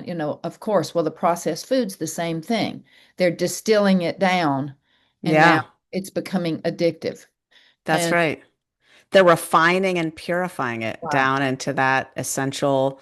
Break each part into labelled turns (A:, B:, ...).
A: of course, well, the processed food's the same thing. They're distilling it down, and now
B: Yeah,
A: it's becoming addictive.
B: that's
A: And
B: right. They're refining and purifying it
A: right.
B: down into that essential,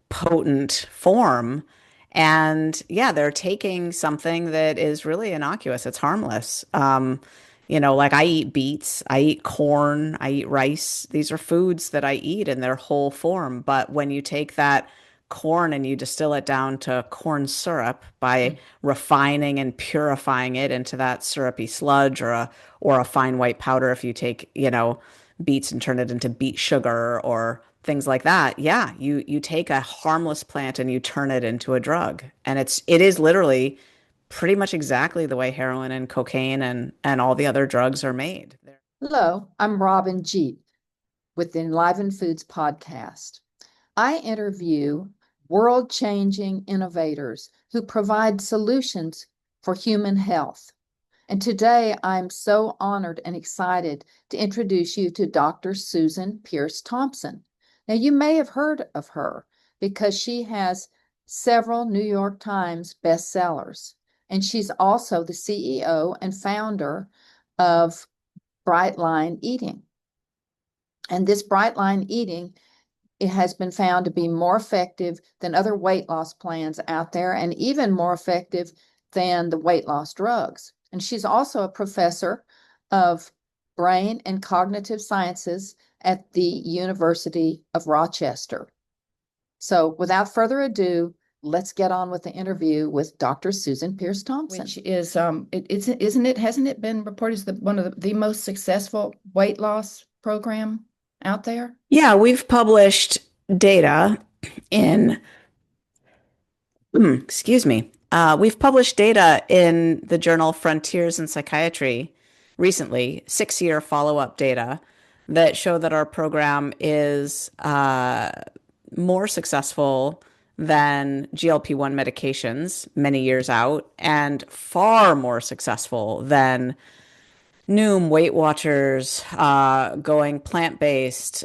B: potent form. And yeah, they're taking something that is really innocuous. It's harmless. Like I eat beets, I eat corn, I eat rice. These are foods that I eat in their whole form. But when you take that corn and you distill it down to corn syrup by refining and purifying it into that syrupy sludge or a fine white powder, if you take, beets and turn it into beet sugar or things like that. Yeah, you take a harmless plant and you turn it into a drug. And it is literally pretty much exactly the way heroin and cocaine and all the other drugs are made.
A: Hello, I'm Robin Jeep with the Enliven Foods podcast. I interview world-changing innovators who provide solutions for human health. And today I'm so honored and excited to introduce you to Dr. Susan Peirce Thompson. Now, you may have heard of her because she has several New York Times bestsellers, and she's also the CEO and founder of Bright Line Eating. And this Bright Line Eating, it has been found to be more effective than other weight loss plans out there and even more effective than the weight loss drugs. And she's also a professor of brain and cognitive sciences at the University of Rochester. So without further ado, let's get on with the interview with Dr. Susan Peirce Thompson. Which is, isn't it, hasn't it been reported as one of the most successful weight loss program out there?
B: Yeah, we've published data in, excuse me, we've published data in the journal Frontiers in Psychiatry recently, 6-year follow-up data that show that our program is more successful than GLP-1 medications many years out and far more successful than Noom, Weight Watchers, going plant-based,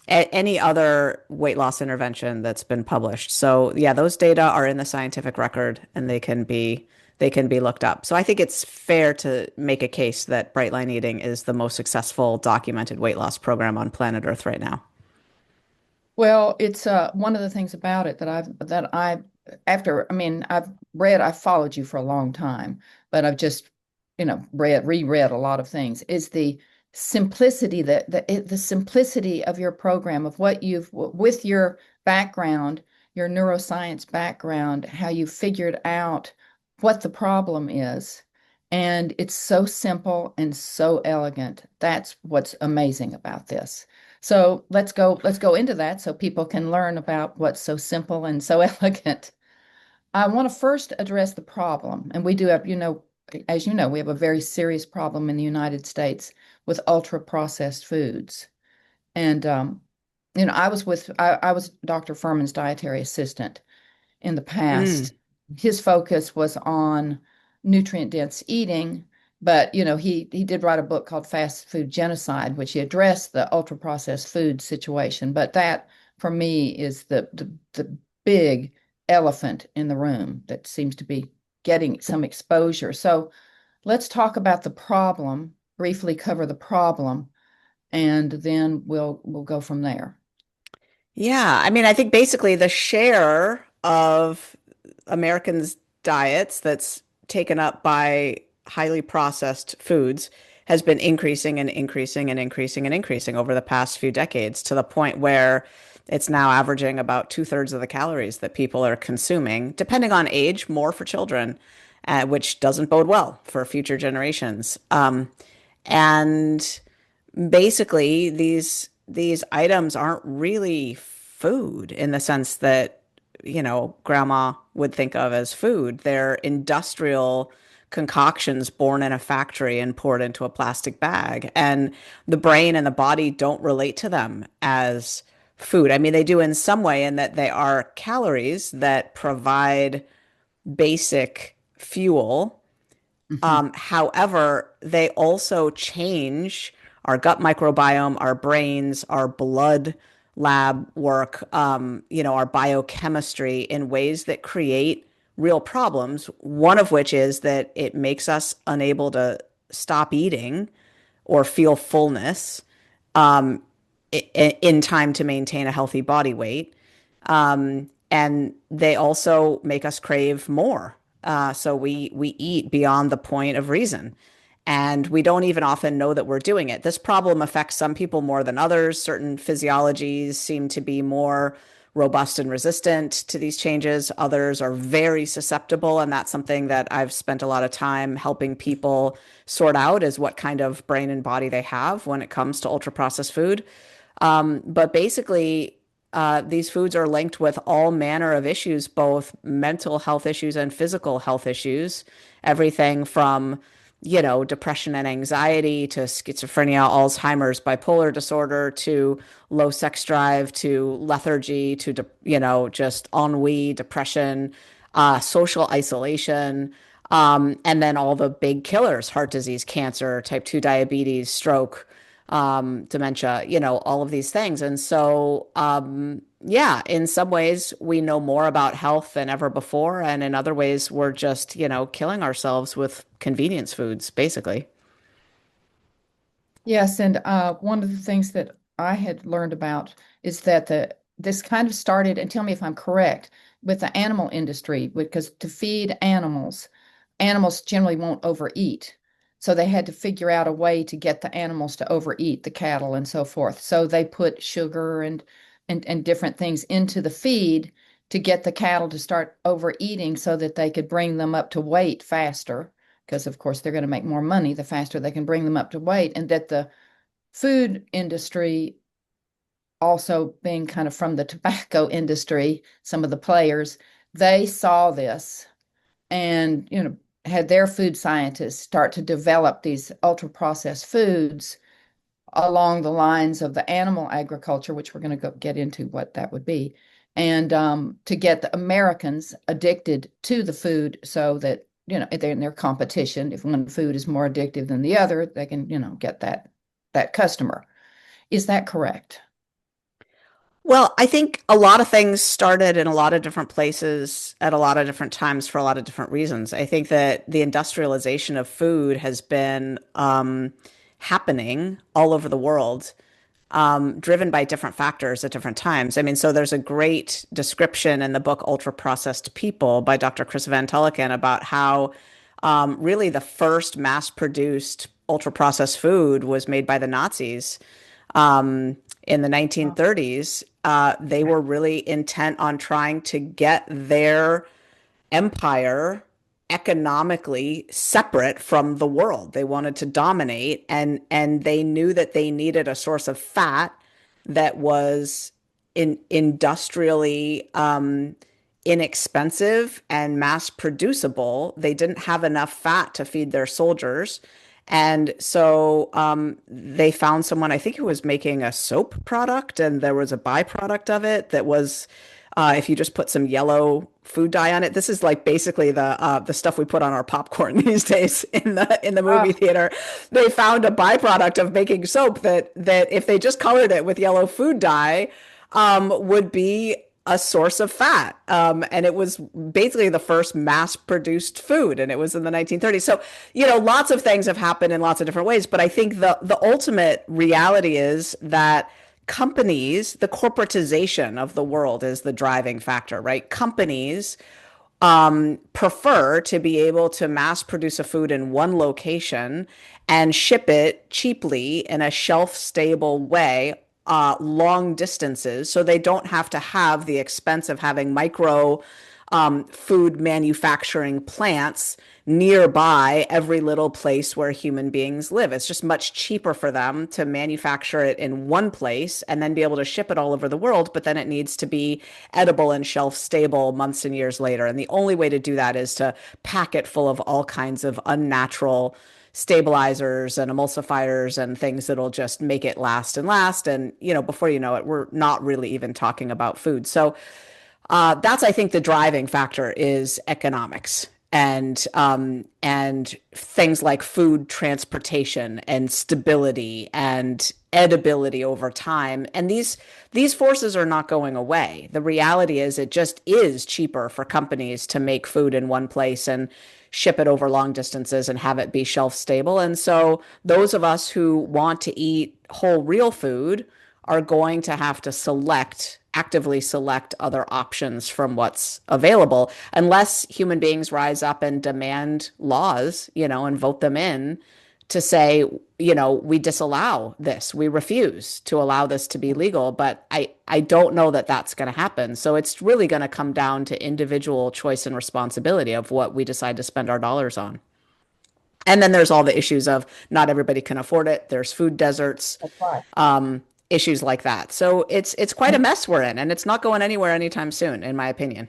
B: any other weight loss intervention that's been published. So yeah, those data are in the scientific record and they can be looked up. So I think it's fair to make a case that Bright Line Eating is the most successful documented weight loss program on planet Earth right now.
A: Well, it's one of the things about it that I after I mean I've followed you for a long time, but I've just reread a lot of things. Is the simplicity the simplicity of your program of what you've with your background, your neuroscience background, how you figured out what the problem is. And it's so simple and so elegant. That's what's amazing about this. So let's go into that so people can learn about what's so simple and so elegant. I want to first address the problem. And we do have, as you know, we have a very serious problem in the United States with ultra processed foods. And I was Dr. Furman's dietary assistant in the
B: Mm.
A: past. His focus was on nutrient dense eating, but he did write a book called Fast Food Genocide, which he addressed the ultra processed food situation. But that for me is the big elephant in the room that seems to be getting some exposure. So let's talk about the problem, briefly cover the problem, and then we'll go from there.
B: Yeah, I mean, I think basically the share of Americans' diets that's taken up by highly processed foods has been increasing and increasing and increasing and increasing over the past few decades to the point where it's now averaging about two-thirds of the calories that people are consuming, depending on age, more for children, which doesn't bode well for future generations. And basically these items aren't really food in the sense that grandma would think of as food. They're industrial concoctions born in a factory and poured into a plastic bag, and the brain and the body don't relate to them as food. I mean, they do in some way in that they are calories that provide basic fuel.
A: Mhm.
B: However, they also change our gut microbiome, our brains, our blood lab work, our biochemistry in ways that create real problems. One of which is that it makes us unable to stop eating or feel fullness um, in time to maintain a healthy body weight. And they also make us crave more. So we eat beyond the point of reason. And we don't even often know that we're doing it. This problem affects some people more than others. Certain physiologies seem to be more robust and resistant to these changes. Others are very susceptible. And that's something that I've spent a lot of time helping people sort out, is what kind of brain and body they have when it comes to ultra processed food. But basically, these foods are linked with all manner of issues, both mental health issues and physical health issues. Everything from, depression and anxiety to schizophrenia, Alzheimer's, bipolar disorder, to low sex drive, to lethargy, to, just ennui, depression, social isolation, and then all the big killers: heart disease, cancer, type 2 diabetes, stroke, dementia, all of these things. And so, yeah, in some ways we know more about health than ever before. And in other ways, we're just, killing ourselves with convenience foods, basically.
A: Yes, and one of the things that I had learned about is that this kind of started, and tell me if I'm correct, with the animal industry, because to feed animals, animals generally won't overeat. So they had to figure out a way to get the animals to overeat, the cattle and so forth. So they put sugar and different things into the feed to get the cattle to start overeating so that they could bring them up to weight faster, because of course they're going to make more money the faster they can bring them up to weight. And that the food industry, also being kind of from the tobacco industry, some of the players, they saw this and had their food scientists start to develop these ultra processed foods along the lines of the animal agriculture, which we're going to get into what that would be, and to get the Americans addicted to the food, so that they're in their competition. If one food is more addictive than the other, they can get that customer. Is that correct?
B: Well, I think a lot of things started in a lot of different places at a lot of different times for a lot of different reasons. I think that the industrialization of food has been happening all over the world, driven by different factors at different times. I mean, so there's a great description in the book Ultra Processed People by Dr. Chris Van Tulleken about how really the first mass-produced ultra processed food was made by the Nazis in the
A: Oh,
B: 1930s. They were really intent on trying to get their empire economically separate from the world. They wanted to dominate, and they knew that they needed a source of fat that was industrially inexpensive and mass producible. They didn't have enough fat to feed their soldiers. And so they found someone, I think, who was making a soap product, and there was a byproduct of it that was, if you just put some yellow food dye on it. This is like basically the stuff we put on our popcorn these days in the movie
A: oh,
B: theater. They found a byproduct of making soap that if they just colored it with yellow food dye, would be a source of fat. And it was basically the first mass produced food, and it was in the 1930s. So, lots of things have happened in lots of different ways. But I think the ultimate reality is that companies, the corporatization of the world is the driving factor, right? Companies prefer to be able to mass produce a food in one location and ship it cheaply in a shelf stable way, long distances, so they don't have to have the expense of having micro food manufacturing plants nearby every little place where human beings live. It's just much cheaper for them to manufacture it in one place and then be able to ship it all over the world. But then it needs to be edible and shelf stable months and years later. And the only way to do that is to pack it full of all kinds of unnatural stabilizers and emulsifiers and things that'll just make it last and last. And, before you know it, we're not really even talking about food. So that's, I think, the driving factor is economics. and things like food transportation and stability and edibility over time. And these forces are not going away. The reality is it just is cheaper for companies to make food in one place and ship it over long distances and have it be shelf stable. And so those of us who want to eat whole real food are going to have to actively select other options from what's available, unless human beings rise up and demand laws, and vote them in to say, we disallow this. We refuse to allow this to be legal. But I don't know that that's going to happen. So it's really going to come down to individual choice and responsibility of what we decide to spend our dollars on. And then there's all the issues of not everybody can afford it. There's food deserts,
A: That's right.
B: issues like that. So it's quite a mess we're in, and it's not going anywhere anytime soon, in my opinion.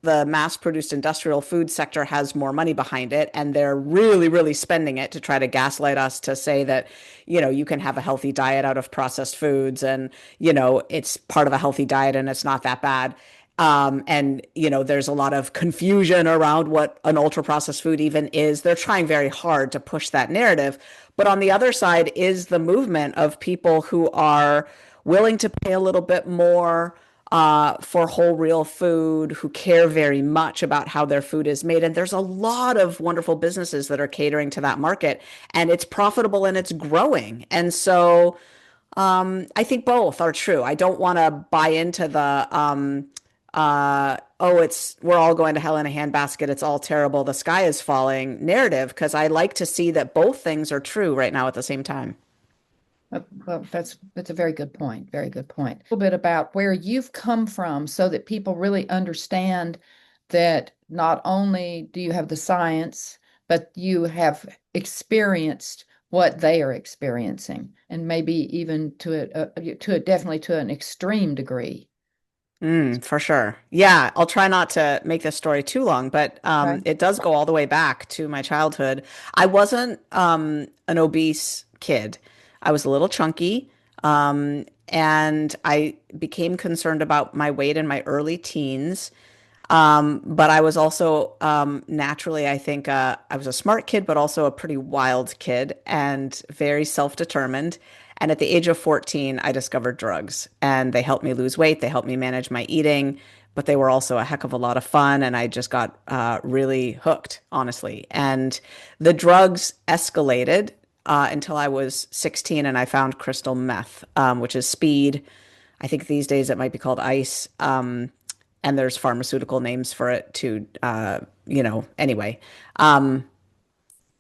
B: The mass-produced industrial food sector has more money behind it, and they're really, really spending it to try to gaslight us to say that, you can have a healthy diet out of processed foods, and, it's part of a healthy diet and it's not that bad. And, there's a lot of confusion around what an ultra processed food even is. They're trying very hard to push that narrative. But on the other side is the movement of people who are willing to pay a little bit more for whole real food, who care very much about how their food is made. And there's a lot of wonderful businesses that are catering to that market, and it's profitable and it's growing. And so I think both are true. I don't want to buy into the oh, we're all going to hell in a handbasket. It's all terrible. The sky is falling narrative, because I like to see that both things are true right now at the same time.
A: Well, that's a very good point. Very good point. A little bit about where you've come from so that people really understand that not only do you have the science, but you have experienced what they are experiencing, and maybe even definitely to an extreme degree.
B: For sure. Yeah, I'll try not to make this story too long, but
A: Okay.
B: it does go all the way back to my childhood. I wasn't an obese kid. I was a little chunky, and I became concerned about my weight in my early teens. But I was also naturally, I think, I was a smart kid, but also a pretty wild kid and very self-determined. And at the age of 14, I discovered drugs, and they helped me lose weight. They helped me manage my eating, but they were also a heck of a lot of fun. And I just got really hooked, honestly. And the drugs escalated until I was 16, and I found crystal meth, which is speed. I think these days it might be called ice. And there's pharmaceutical names for it too, anyway. Um,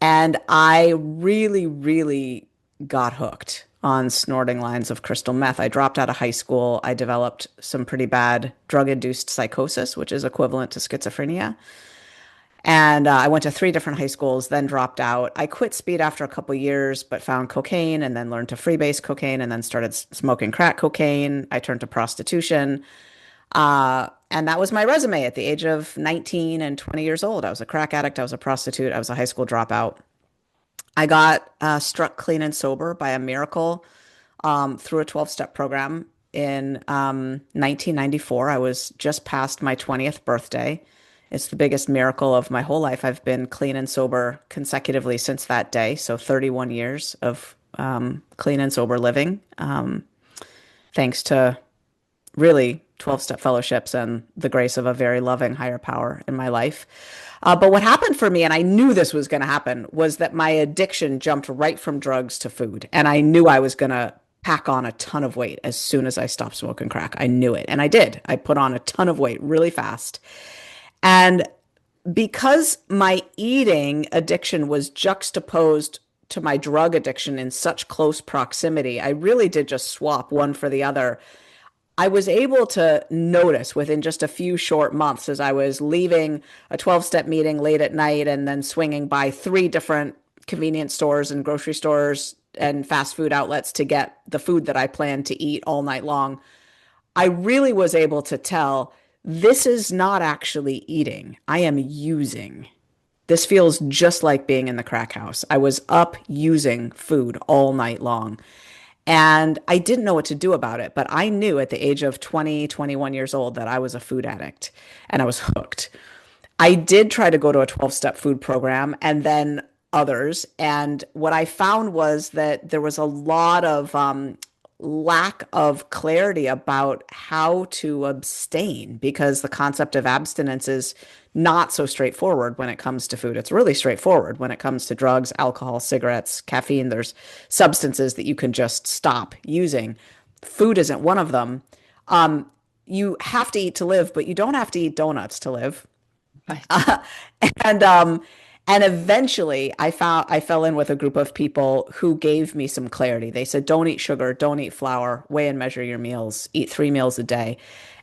B: and I really, really got hooked on snorting lines of crystal meth. I dropped out of high school. I developed some pretty bad drug-induced psychosis, which is equivalent to schizophrenia. And I went to three different high schools, then dropped out. I quit speed after a couple years, but found cocaine and then learned to freebase cocaine and then started smoking crack cocaine. I turned to prostitution. And that was my resume at the age of 19 and 20 years old. I was a crack addict. I was a prostitute. I was a high school dropout. I got struck clean and sober by a miracle through a 12-step program in 1994. I was just past my 20th birthday. It's the biggest miracle of my whole life. I've been clean and sober consecutively since that day. So 31 years of clean and sober living, thanks to really 12-step fellowships and the grace of a very loving higher power in my life. But what happened for me, and I knew this was going to happen, was that my addiction jumped right from drugs to food. And I knew I was going to pack on a ton of weight as soon as I stopped smoking crack. I knew it. And I did. I put on a ton of weight really fast. And because my eating addiction was juxtaposed to my drug addiction in such close proximity, I really did just swap one for the other. I was able to notice within just a few short months, as I was leaving a 12-step meeting late at night and then swinging by three different convenience stores and grocery stores and fast food outlets to get the food that I planned to eat all night long. I really was able to tell, this is not actually eating. I am using. This feels just like being in the crack house. I was up using food all night long. And I didn't know what to do about it, but I knew at the age of 20, 21 years old that I was a food addict and I was hooked. I did try to go to a 12-step food program and then others. And what I found was that there was a lot of lack of clarity about how to abstain because the concept of abstinence is not so straightforward when it comes to food. It's really straightforward when it comes to drugs, alcohol, cigarettes, caffeine. There's substances that you can just stop using. Food isn't one of them. Um, you have to eat to live, but you don't have to eat donuts to live.
A: Right.
B: Uh, and um and eventually I fell in with a group of people who gave me some clarity. They said, don't eat sugar, don't eat flour, weigh and measure your meals, eat 3 meals a day.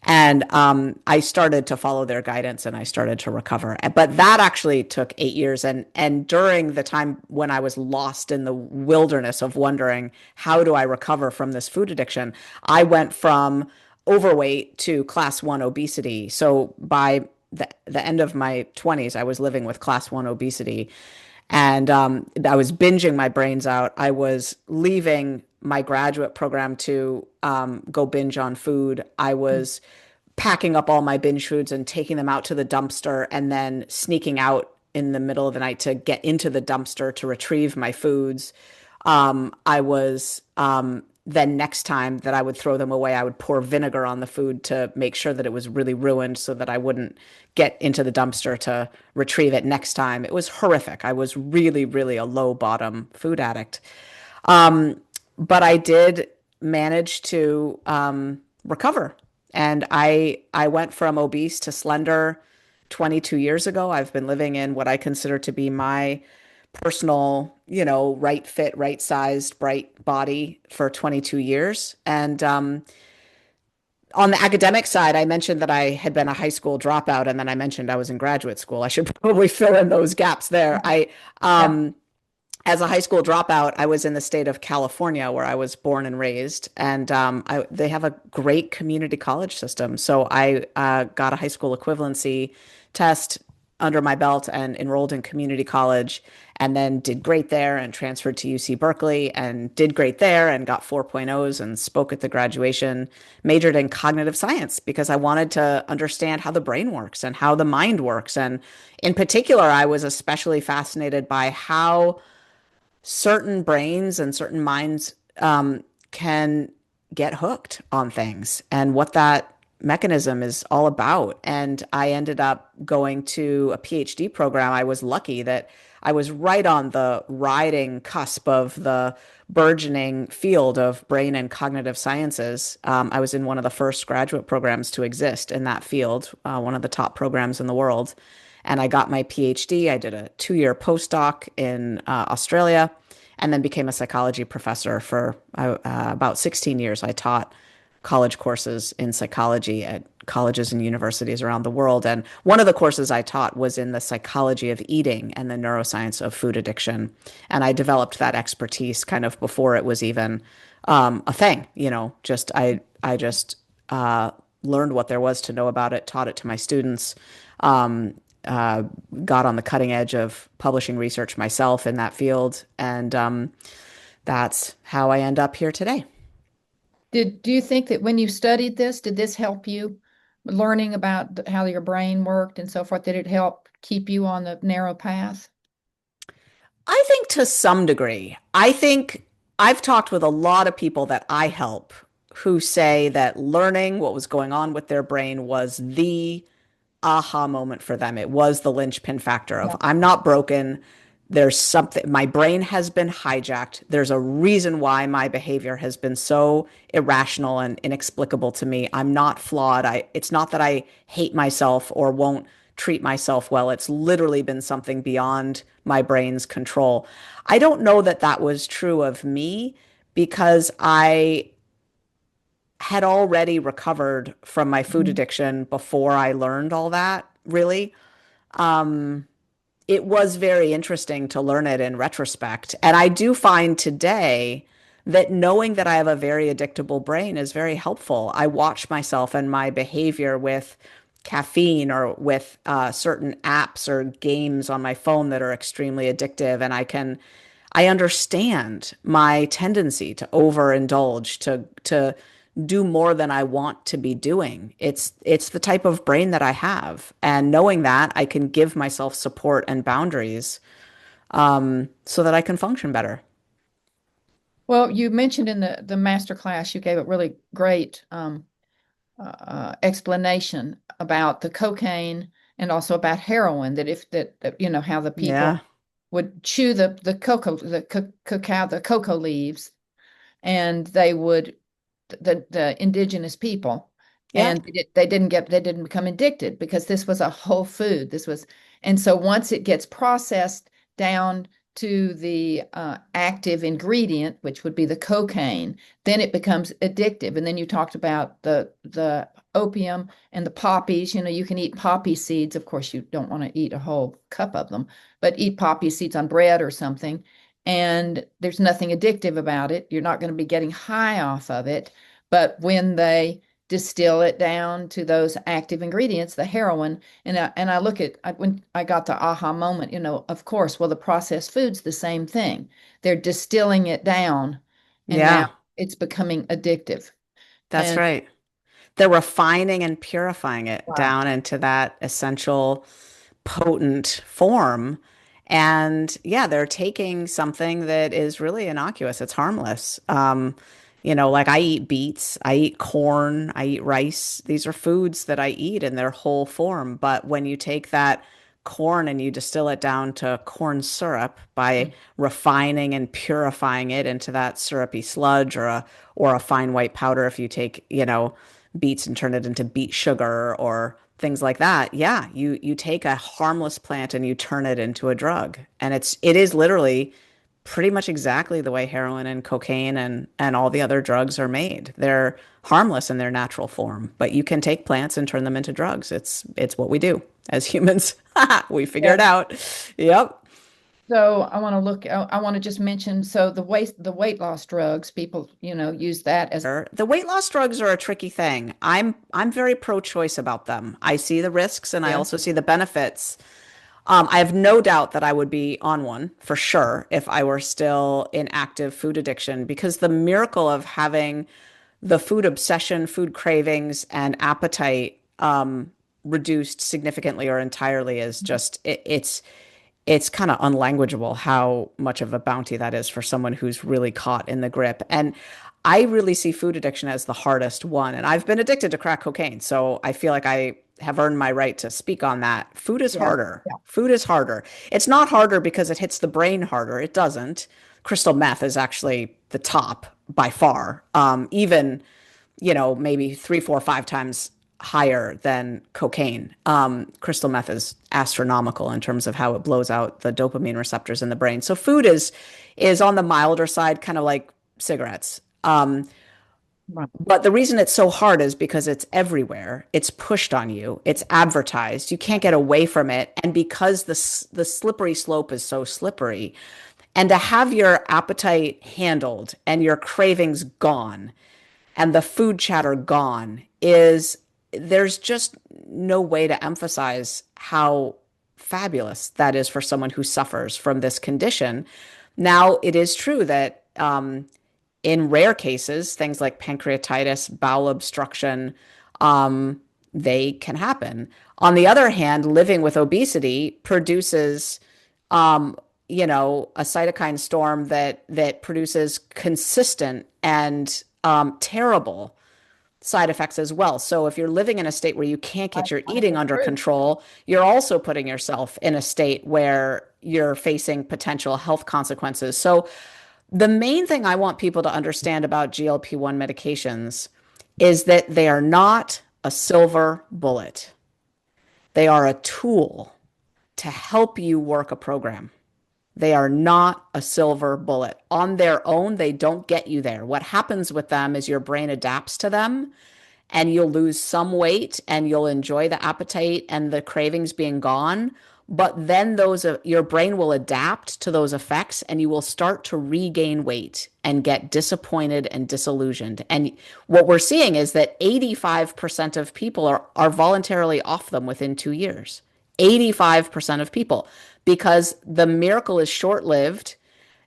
B: And I started to follow their guidance and I started to recover. But that actually took 8 years. And during the time when I was lost in the wilderness of wondering, how do I recover from this food addiction? I went from overweight to class one obesity. So by the end of my 20s, I was living with class one obesity. And I was binging my brains out. I was leaving my graduate program to go binge on food. I was packing up all my binge foods and taking them out to the dumpster and then sneaking out in the middle of the night to get into the dumpster to retrieve my foods. I was then next time that I would throw them away, I would pour vinegar on the food to make sure that it was really ruined so that I wouldn't get into the dumpster to retrieve it next time. It was horrific. I was really, really a low bottom food addict. Um, but I did manage to recover. And I went from obese to slender 22 years ago. I've been living in what I consider to be my personal, right fit, right sized, bright body for 22 years. And on the academic side, I mentioned that I had been a high school dropout, and then I mentioned I was in graduate school. I should probably fill in those gaps there.
A: Yeah.
B: As a high school dropout, I was in the state of California where I was born and raised, and they have a great community college system. So I got a high school equivalency test under my belt and enrolled in community college, and then did great there and transferred to UC Berkeley and did great there and got 4.0s and spoke at the graduation, majored in cognitive science because I wanted to understand how the brain works and how the mind works. And in particular, I was especially fascinated by how certain brains and certain minds can get hooked on things and what that mechanism is all about. And I ended up going to a PhD program. I was lucky that I was right on the riding cusp of the burgeoning field of brain and cognitive sciences. I was in one of the first graduate programs to exist in that field, one of the top programs in the world. And I got my PhD. I did a 2-year postdoc in Australia and then became a psychology professor for about 16 years. I taught college courses in psychology at colleges and universities around the world. And one of the courses I taught was in the psychology of eating and the neuroscience of food addiction. And I developed that expertise kind of before it was even a thing, I just learned what there was to know about it, taught it to my students, got on the cutting edge of publishing research myself in that field. And that's how I end up here today.
A: Do you think that when you studied this, did this help you learning about how your brain worked and so forth? Did it help keep you on the narrow path?
B: I think to some degree. I think I've talked with a lot of people that I help who say that learning what was going on with their brain was the aha moment for them. It was the linchpin factor of
A: Yeah.
B: I'm not broken. There's something, my brain has been hijacked. There's a reason why my behavior has been so irrational and inexplicable to me. I'm not flawed. It's not that I hate myself or won't treat myself well. It's literally been something beyond my brain's control. I don't know that that was true of me because I had already recovered from my food
A: Mhm.
B: addiction before I learned all that, really. Um, it was very interesting to learn it in retrospect. And I do find today that knowing that I have a very addictable brain is very helpful. I watch myself and my behavior with caffeine or with certain apps or games on my phone that are extremely addictive. And I understand my tendency to overindulge, to do more than I want to be doing. It's the type of brain that I have. And knowing that, I can give myself support and boundaries so that I can function better.
A: Well, you mentioned in the master class, you gave a really great explanation about the cocaine and also about heroin. That if that you know how the people
B: Yeah.
A: would chew the cocoa leaves, and they would the indigenous people,
B: Yeah.
A: and they didn't become addicted because this was a whole food. This was, and so once it gets processed down to the active ingredient, which would be the cocaine, then it becomes addictive. And then you talked about the opium and the poppies. You know, you can eat poppy seeds. Of course, you don't want to eat a whole cup of them, but eat poppy seeds on bread or something, and there's nothing addictive about it. You're not going to be getting high off of it. But when they distill it down to those active ingredients, the heroin, and I look at when I got the aha moment, you know, of course, well, the processed food's the same thing. They're distilling it down, and now
B: Yeah.
A: it's becoming addictive.
B: That's
A: And
B: right. They're refining and purifying it
A: right.
B: down into that essential, potent form. And yeah, they're taking something that is really innocuous. It's harmless. Like I eat beets, I eat corn, I eat rice. These are foods that I eat in their whole form. But when you take that corn and you distill it down to corn syrup by refining and purifying it into that syrupy sludge or a fine white powder if you take, beets and turn it into beet sugar or things like that. Yeah, you take a harmless plant and you turn it into a drug. And it is literally pretty much exactly the way heroin and cocaine and all the other drugs are made. They're harmless in their natural form, but you can take plants and turn them into drugs. It's what we do as humans. We figure
A: Yeah.
B: it out. Yep.
A: So I want to just mention, so the weight loss drugs, people, you know, use that as
B: The weight loss drugs are a tricky thing. I'm very pro-choice about them. I see the risks and I
A: yeah.
B: also see the benefits. I have no doubt that I would be on one for sure if I were still in active food addiction because the miracle of having the food obsession, food cravings, and appetite reduced significantly or entirely is just it's kind of unlanguageable how much of a bounty that is for someone who's really caught in the grip. And I really see food addiction as the hardest one. And I've been addicted to crack cocaine, so I feel like I have earned my right to speak on that. Food is
A: Yeah.
B: harder.
A: Yeah.
B: Food is harder. It's not harder because it hits the brain harder. It doesn't. Crystal meth is actually the top by far. Even maybe three, four, five times higher than cocaine. Crystal meth is astronomical in terms of how it blows out the dopamine receptors in the brain. So food is on the milder side, kind of like cigarettes.
A: Right.
B: But the reason it's so hard is because it's everywhere. It's pushed on you. It's advertised. You can't get away from it. And because the slippery slope is so slippery, and to have your appetite handled and your cravings gone and the food chatter gone is there's just no way to emphasize how fabulous that is for someone who suffers from this condition. Now, it is true that in rare cases, things like pancreatitis, bowel obstruction, um, they can happen. On the other hand, living with obesity produces, um, a cytokine storm that produces consistent and terrible side effects as well. So if you're living in a state where you can't get your
A: I
B: eating under
A: agree.
B: control, you're also putting yourself in a state where you're facing potential health consequences. So the main thing I want people to understand about GLP-1 medications is that they are not a silver bullet. They are a tool to help you work a program. They are not a silver bullet. On their own, they don't get you there. What happens with them is your brain adapts to them and you'll lose some weight and you'll enjoy the appetite and the cravings being gone. But then your brain will adapt to those effects and you will start to regain weight and get disappointed and disillusioned. And what we're seeing is that 85% of people are voluntarily off them within 2 years. 85% of people, because the miracle is short lived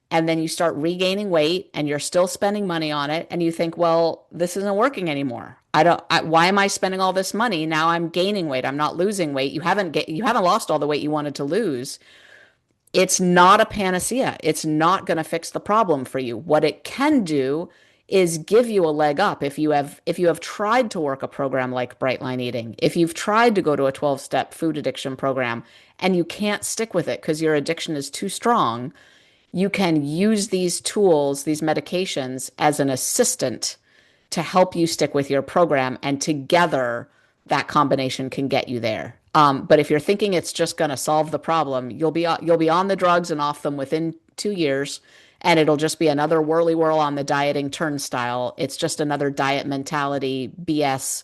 B: and then you start regaining weight and you're still spending money on it and you think, well, this isn't working anymore. Why am I spending all this money? Now I'm gaining weight. I'm not losing weight. You haven't lost all the weight you wanted to lose. It's not a panacea. It's not going to fix the problem for you. What it can do is give you a leg up if you have tried to work a program like Bright Line Eating, if you've tried to go to a 12-step food addiction program and you can't stick with it because your addiction is too strong, you can use these tools, these medications as an assistant to help you stick with your program. And together, that combination can get you there. But if you're thinking it's just going to solve the problem, you'll be on the drugs and off them within 2 years, and it'll just be another whirly whirl on the dieting turnstile. It's just another diet mentality BS,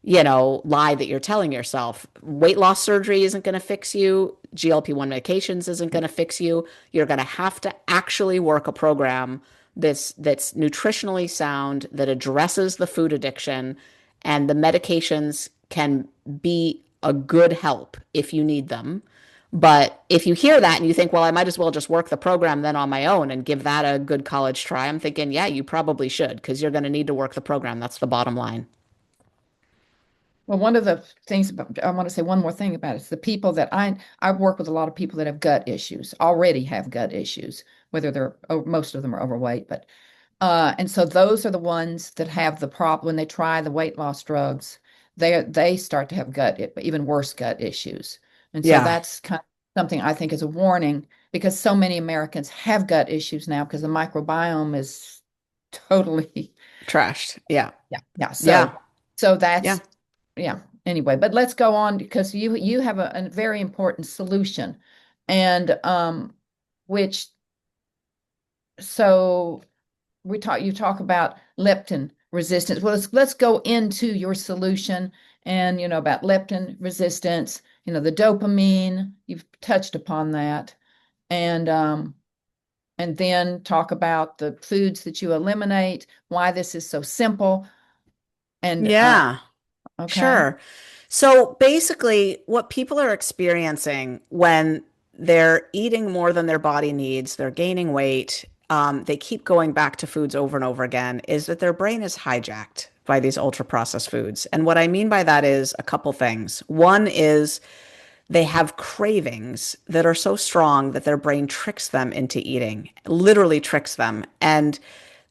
B: lie that you're telling yourself. Weight loss surgery isn't going to fix you. GLP-1 medications isn't going to fix you. You're going to have to actually work a program that's nutritionally sound, that addresses the food addiction, and the medications can be a good help if you need them. But if you hear that and you think, well, I might as well just work the program then on my own and give that a good college try, I'm thinking, yeah, you probably should, because you're going to need to work the program. That's the bottom line.
A: Well, one of the things about, I want to say one more thing about it. It's the people that I work with a lot of people that have gut issues, already have gut issues, whether they're, most of them are overweight, but and so those are the ones that have the problem when they try the weight loss drugs, they start to have even worse gut issues. And so
B: Yeah,
A: that's kind of something I think is a warning, because so many Americans have gut issues now because the microbiome is totally,
B: trashed. Yeah,
A: yeah.
B: yeah,
A: So
B: yeah.
A: that's, yeah. Anyway, but let's go on, because you have a very important solution, and which, so you talk about leptin resistance. Well, let's go into your solution, and about leptin resistance, the dopamine, you've touched upon that, and then talk about the foods that you eliminate, why this is so simple, and
B: Yeah,
A: okay.
B: sure. So basically, what people are experiencing when they're eating more than their body needs, they're gaining weight, they keep going back to foods over and over again, is that their brain is hijacked by these ultra processed foods. And what I mean by that is a couple things. One is they have cravings that are so strong that their brain tricks them into eating, literally tricks them. And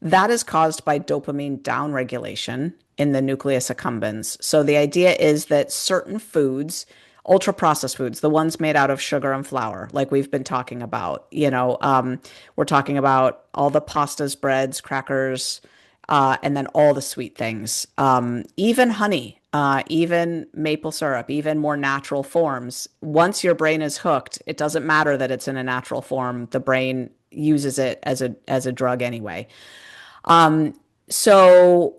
B: that is caused by dopamine downregulation in the nucleus accumbens. So the idea is that certain foods, ultra processed foods, the ones made out of sugar and flour, like we've been talking about, we're talking about all the pastas, breads, crackers, and then all the sweet things, even honey, even maple syrup, even more natural forms. Once your brain is hooked, it doesn't matter that it's in a natural form. The brain uses it as a drug anyway. So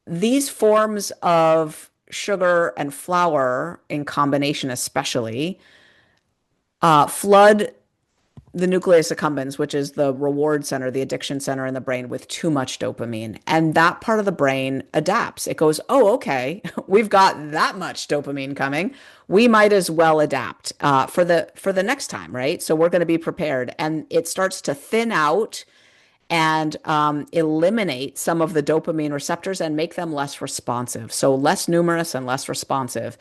B: these forms of sugar and flour in combination, especially, flood the nucleus accumbens, which is the reward center, the addiction center in the brain, with too much dopamine. And that part of the brain adapts. It goes, oh, okay, we've got that much dopamine coming. We might as well adapt for the next time, right? So we're going to be prepared. And it starts to thin out and eliminate some of the dopamine receptors and make them less responsive. So less numerous and less responsive,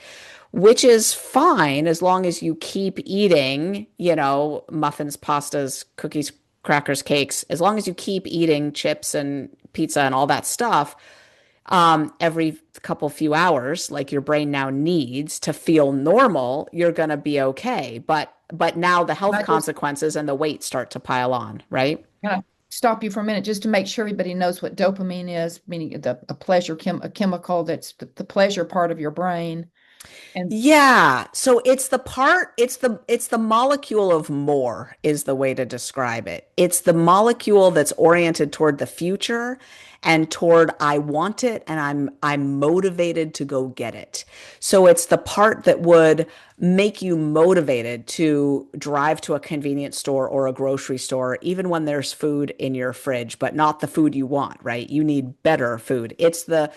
B: which is fine as long as you keep eating, muffins, pastas, cookies, crackers, cakes, as long as you keep eating chips and pizza and all that stuff every couple few hours, like your brain now needs to feel normal, you're going to be okay. But now the
A: Can
B: health
A: I just
B: consequences and the weight start to pile on, right?
A: Can I stop you for a minute just to make sure everybody knows what dopamine is, meaning a pleasure a chemical that's the pleasure part of your brain. And
B: Yeah. So it's the molecule of more is the way to describe it. It's the molecule that's oriented toward the future and toward I want it and I'm motivated to go get it. So it's the part that would make you motivated to drive to a convenience store or a grocery store, even when there's food in your fridge, but not the food you want, right? You need better food. It's the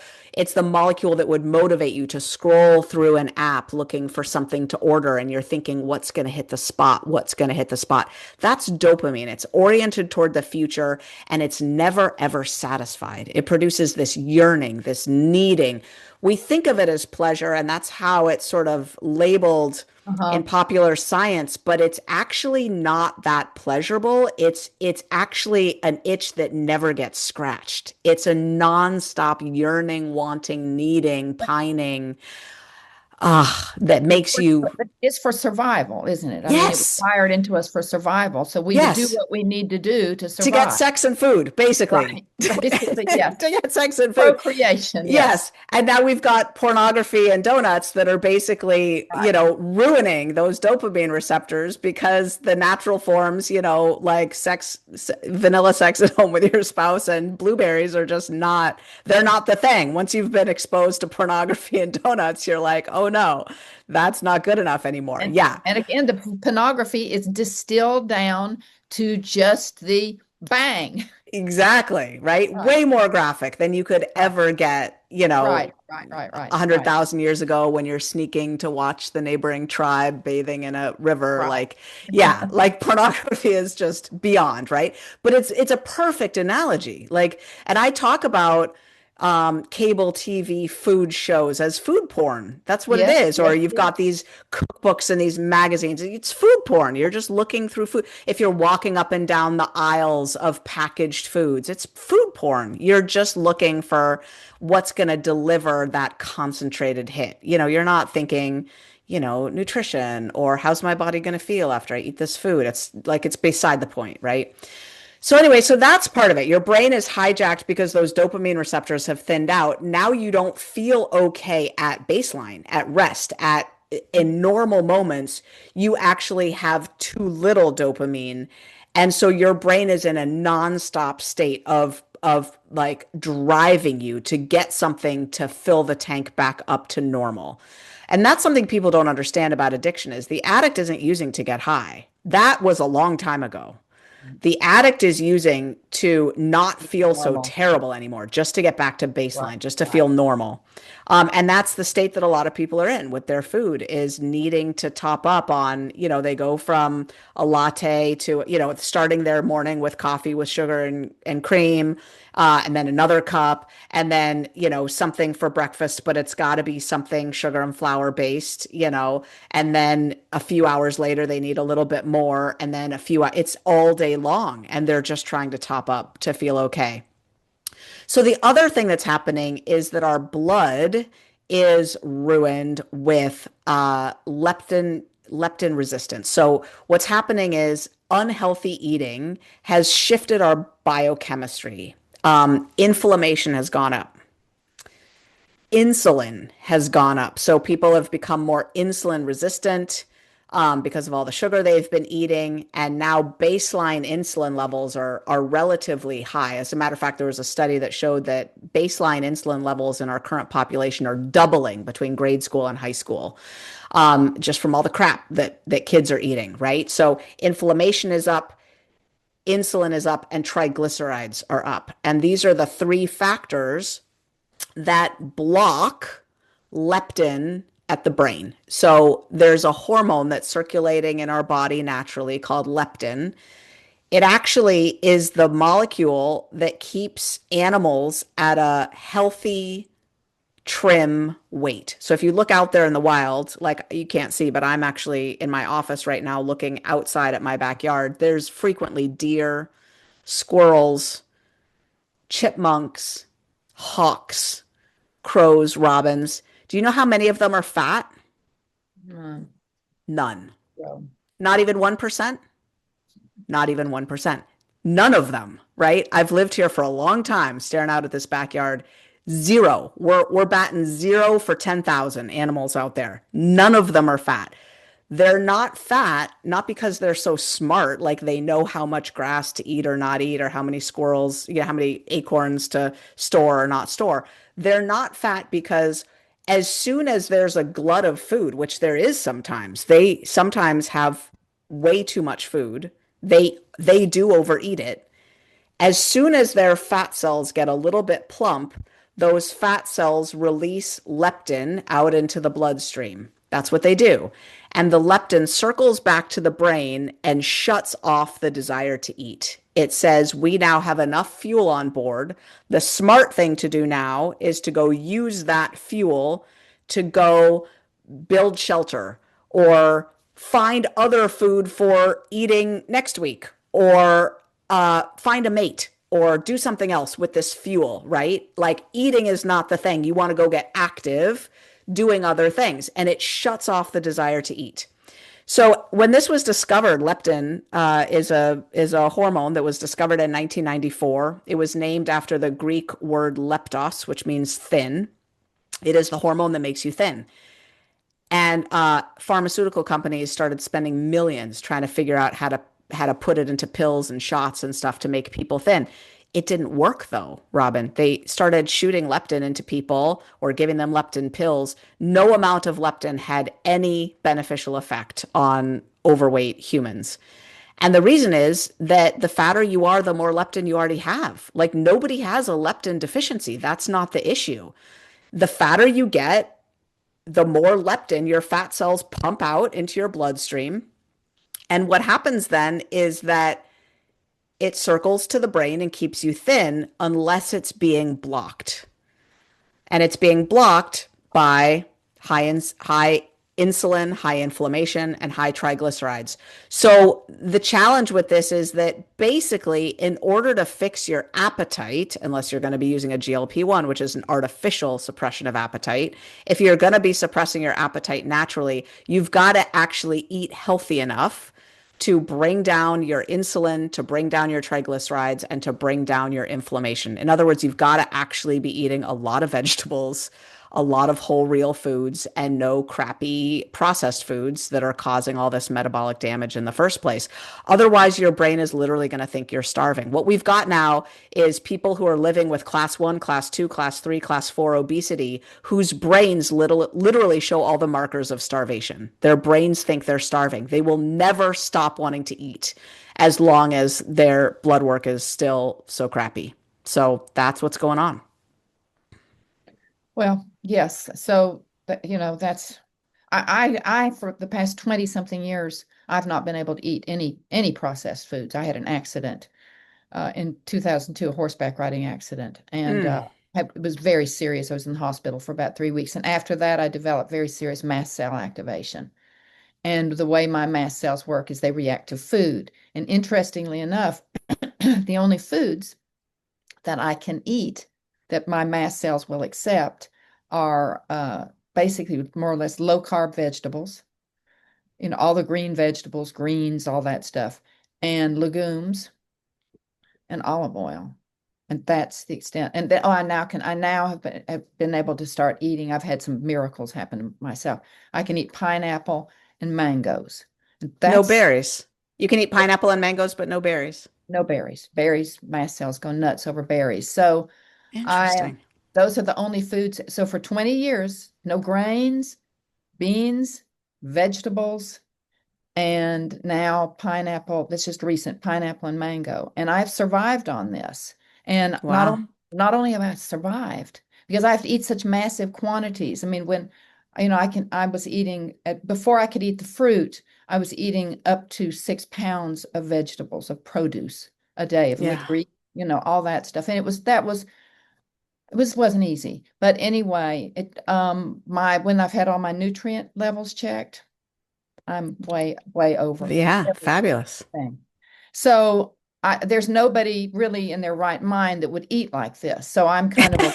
B: molecule that would motivate you to scroll through an app looking for something to order and you're thinking, what's going to hit the spot? What's going to hit the spot? That's dopamine. It's oriented toward the future and it's never, ever satisfied. It produces this yearning, this needing. We think of it as pleasure, and that's how it's sort of labeled in
A: Uh-huh.
B: popular science, but it's actually not that pleasurable. It's actually an itch that never gets scratched. It's a nonstop yearning, wanting, needing, pining, that makes you
A: But it's for survival, isn't it? I mean, it was
B: yes,
A: wired into us for survival. So we would do
B: yes,
A: what we need to do to
B: to get
A: survive.
B: sex and food, basically.
A: Right. Basically,
B: To
A: yes.
B: get sex and food.
A: Procreation, yes.
B: Yes. And now we've got pornography and donuts that are basically,
A: Right.
B: ruining those dopamine receptors because the natural forms, like vanilla sex at home with your spouse and blueberries are just not, they're not the thing. Once you've been exposed to pornography and donuts, you're like, oh no, that's not good enough anymore.
A: And
B: Yeah.
A: and again, the pornography is distilled down to just the bang.
B: Exactly, right?
A: Right.
B: Way more graphic than you could
A: Right.
B: ever get,
A: Right. Right. Right. Right.
B: a hundred
A: Right.
B: thousand years ago when you're sneaking to watch the neighboring tribe bathing in a river.
A: Right.
B: Like, yeah, like pornography is just beyond, right? But it's a perfect analogy. Like, and I talk about cable TV food shows as food porn. That's what it
A: Yes.
B: is. Or
A: Yes.
B: you've
A: Yes.
B: got these cookbooks and these magazines. It's food porn. You're just looking through food. If you're walking up and down the aisles of packaged foods, it's food porn. You're just looking for what's going to deliver that concentrated hit. You're not thinking, nutrition or how's my body going to feel after I eat this food. It's like it's beside the point, right? So anyway, so that's part of it. Your brain is hijacked because those dopamine receptors have thinned out. Now you don't feel okay at baseline, at rest, at in normal moments, you actually have too little dopamine. And so your brain is in a nonstop state of like driving you to get something to fill the tank back up to normal. And that's something people don't understand about addiction is the addict isn't using to get high. That was a long time ago. The addict is using to not feel so
A: Normal.
B: terrible anymore, just to get back to
A: Right.
B: baseline, just to
A: Right.
B: feel normal. And that's the state that a lot of people are in with their food is needing to top up on, they go from a latte to, starting their morning with coffee with sugar and cream, and then another cup, and then, something for breakfast, but it's got to be something sugar and flour based, and then a few hours later, they need a little bit more, and then it's all day long, and they're just trying to top up to feel okay. So the other thing that's happening is that our blood is ruined with leptin resistance. So what's happening is unhealthy eating has shifted our biochemistry. Inflammation has gone up. Insulin has gone up. So people have become more insulin resistant because of all the sugar they've been eating. And now baseline insulin levels are relatively high. As a matter of fact, there was a study that showed that baseline insulin levels in our current population are doubling between grade school and high school, just from all the crap that kids are eating, right? So inflammation is up, insulin is up, and triglycerides are up. And these are the three factors that block leptin at the brain. So there's a hormone that's circulating in our body naturally called leptin. It actually is the molecule that keeps animals at a healthy, trim weight. So if you look out there in the wild, like you can't see, but I'm actually in my office right now looking outside at my backyard, there's frequently deer, squirrels, chipmunks, hawks, crows, robins. Do you know how many of them are fat?
A: Mm.
B: None.
A: So,
B: Not even 1%? Not even 1%. None of them, right? I've lived here for a long time staring out at this backyard. Zero. We're batting zero for 10,000 animals out there. None of them are fat. They're not fat, not because they're so smart, like they know how much grass to eat or not eat, or how many squirrels, how many acorns to store or not store. They're not fat because as soon as there's a glut of food, which there is sometimes, they sometimes have way too much food. They do overeat it. As soon as their fat cells get a little bit plump, those fat cells release leptin out into the bloodstream. That's what they do. And the leptin circles back to the brain and shuts off the desire to eat. It says, we now have enough fuel on board. The smart thing to do now is to go use that fuel to go build shelter or find other food for eating next week or find a mate or do something else with this fuel, right? Like eating is not the thing. You want to go get active doing other things, and it shuts off the desire to eat. So when this was discovered, leptin is a hormone that was discovered in 1994. It was named after the Greek word leptos, which means thin. It is the hormone that makes you thin. And pharmaceutical companies started spending millions trying to figure out how to put it into pills and shots and stuff to make people thin. It didn't work though, Robin. They started shooting leptin into people or giving them leptin pills. No amount of leptin had any beneficial effect on overweight humans. And the reason is that the fatter you are, the more leptin you already have. Like nobody has a leptin deficiency. That's not the issue. The fatter you get, the more leptin your fat cells pump out into your bloodstream. And what happens then is that it circles to the brain and keeps you thin unless it's being blocked. And it's being blocked by high insulin, high inflammation, and high triglycerides. So the challenge with this is that basically, in order to fix your appetite, unless you're going to be using a GLP-1, which is an artificial suppression of appetite, if you're going to be suppressing your appetite naturally, you've got to actually eat healthy enough to bring down your insulin, to bring down your triglycerides, and to bring down your inflammation. In other words, you've got to actually be eating a lot of vegetables, a lot of whole real foods, and no crappy processed foods that are causing all this metabolic damage in the first place. Otherwise, your brain is literally going to think you're starving. What we've got now is people who are living with class 1, class 2, class 3, class 4 obesity, whose brains literally show all the markers of starvation. Their brains think they're starving. They will never stop wanting to eat as long as their blood work is still so crappy. So that's what's going on.
A: Well, yes. So, that's I for the past 20 something years, I've not been able to eat any processed foods. I had an accident in 2002, a horseback riding accident, and
B: Mm.
A: it was very serious. I was in the hospital for about 3 weeks, and after that, I developed very serious mast cell activation. And the way my mast cells work is they react to food. And interestingly enough, the only foods that I can eat that my mast cells will accept are basically more or less low carb vegetables, all the green vegetables, greens, all that stuff, and legumes and olive oil. And that's the extent. And then, I now have been able to start eating. I've had some miracles happen to myself. I can eat pineapple and mangoes. And
B: No
A: that's
B: berries. You can eat pineapple and mangoes, but no berries.
A: no berries. Berries, mast cells go nuts over berries. So I
B: Interesting.
A: those are the only foods. So for 20 years, no grains, beans, vegetables, and now pineapple. That's just recent, pineapple and mango. And I've survived on this. And
B: Wow.
A: not only have I survived, because I have to eat such massive quantities. I mean, when I was eating before I could eat the fruit, I was eating up to 6 pounds of vegetables, of produce a day, of
B: Yeah.
A: leafy, all that stuff. And wasn't easy. But anyway, my when I've had all my nutrient levels checked, I'm way over
B: Yeah. Fabulous.
A: everything. So there's nobody really in their right mind that would eat like this. So I'm kind of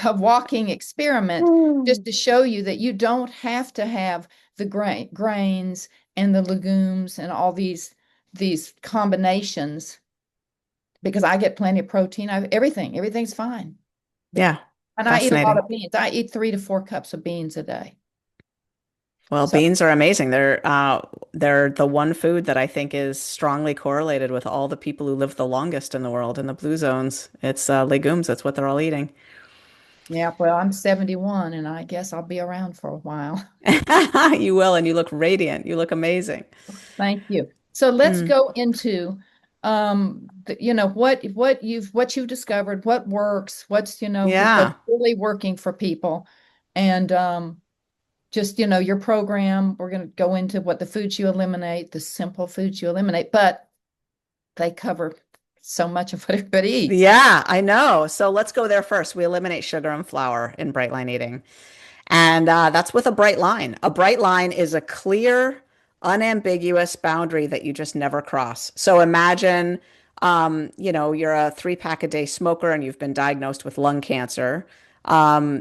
A: a walking experiment just
B: Mm.
A: to show you that you don't have to have the grains and the legumes and all these combinations, because I get plenty of protein. Everything's fine.
B: Yeah.
A: And I eat a lot
B: Fascinating.
A: of beans. I eat 3 to 4 cups of beans a day.
B: Well,
A: So
B: beans are amazing. They're the one food that I think is strongly correlated with all the people who live the longest in the world in the blue zones. It's legumes. That's what they're all eating.
A: yeah, well, I'm 71 and I guess I'll be around for a while.
B: You will, and you look radiant. You look amazing.
A: Thank you. So let's
B: Mm.
A: go into what you've discovered, what works, what's
B: Yeah.
A: really working for people. And just, your program, we're going to go into what the foods you eliminate, the simple foods you eliminate, but they cover so much of what everybody eats.
B: Yeah, I know. So let's go there first. We eliminate sugar and flour in bright line eating. And that's with a bright line. A bright line is a clear, unambiguous boundary that you just never cross. So imagine, you're a 3 pack a day smoker and you've been diagnosed with lung cancer.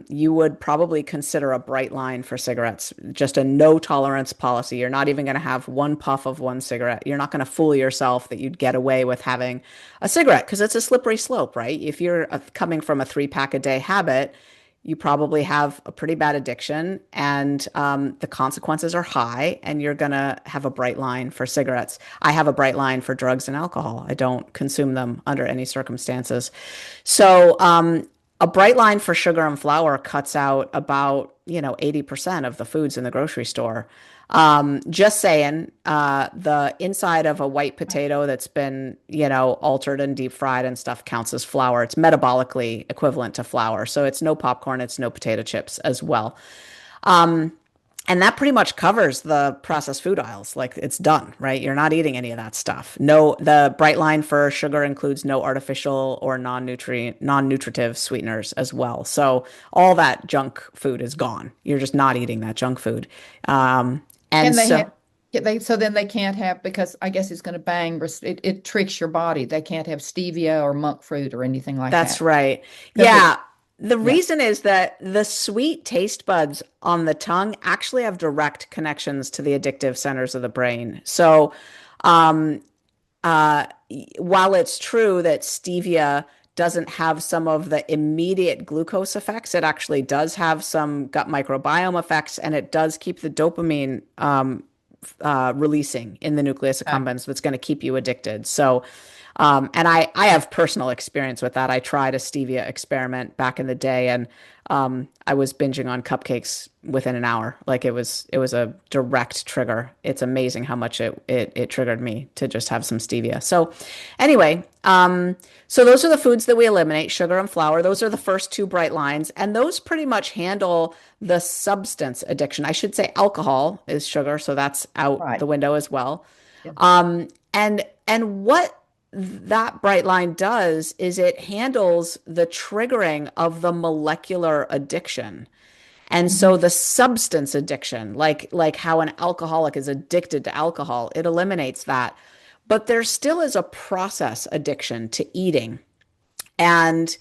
B: You would probably consider a bright line for cigarettes, just a no tolerance policy. You're not even going to have one puff of one cigarette. You're not going to fool yourself that you'd get away with having a cigarette because it's a slippery slope, right? If you're coming from a 3 pack a day habit, you probably have a pretty bad addiction and the consequences are high and you're going to have a bright line for cigarettes. I have a bright line for drugs and alcohol. I don't consume them under any circumstances. So a bright line for sugar and flour cuts out about, 80% of the foods in the grocery store. Just saying, the inside of a white potato that's been, altered and deep fried and stuff counts as flour. It's metabolically equivalent to flour. So it's no popcorn, it's no potato chips as well. Um, and that pretty much covers the processed food aisles. Like it's done, right? You're not eating any of that stuff. No, the bright line for sugar includes no artificial or non-nutritive sweeteners as well. So all that junk food is gone. You're just not eating that junk food. And
A: And they
B: so
A: have so then they can't have, because I guess it's going to it tricks your body. They can't have stevia or monk fruit or anything like
B: that's
A: that
B: right.
A: because
B: Yeah. The
A: yeah.
B: reason is that the sweet taste buds on the tongue actually have direct connections to the addictive centers of the brain. So, um, uh, while it's true that stevia doesn't have some of the immediate glucose effects, it actually does have some gut microbiome effects, and it does keep the dopamine releasing in the nucleus
A: Okay.
B: accumbens that's going to keep you addicted. So, and I have personal experience with that. I tried a stevia experiment back in the day, and I was binging on cupcakes within an hour. Like it was a direct trigger. It's amazing how much it triggered me to just have some stevia. So anyway, so those are the foods that we eliminate, sugar and flour. Those are the first two bright lines, and those pretty much handle the substance addiction. I should say alcohol is sugar, so that's out
A: Right.
B: the window as well.
A: Yeah.
B: And what that bright line does is it handles the triggering of the molecular addiction. And
A: Mhm.
B: so the substance addiction, like how an alcoholic is addicted to alcohol, it eliminates that. But there still is a process addiction to eating. And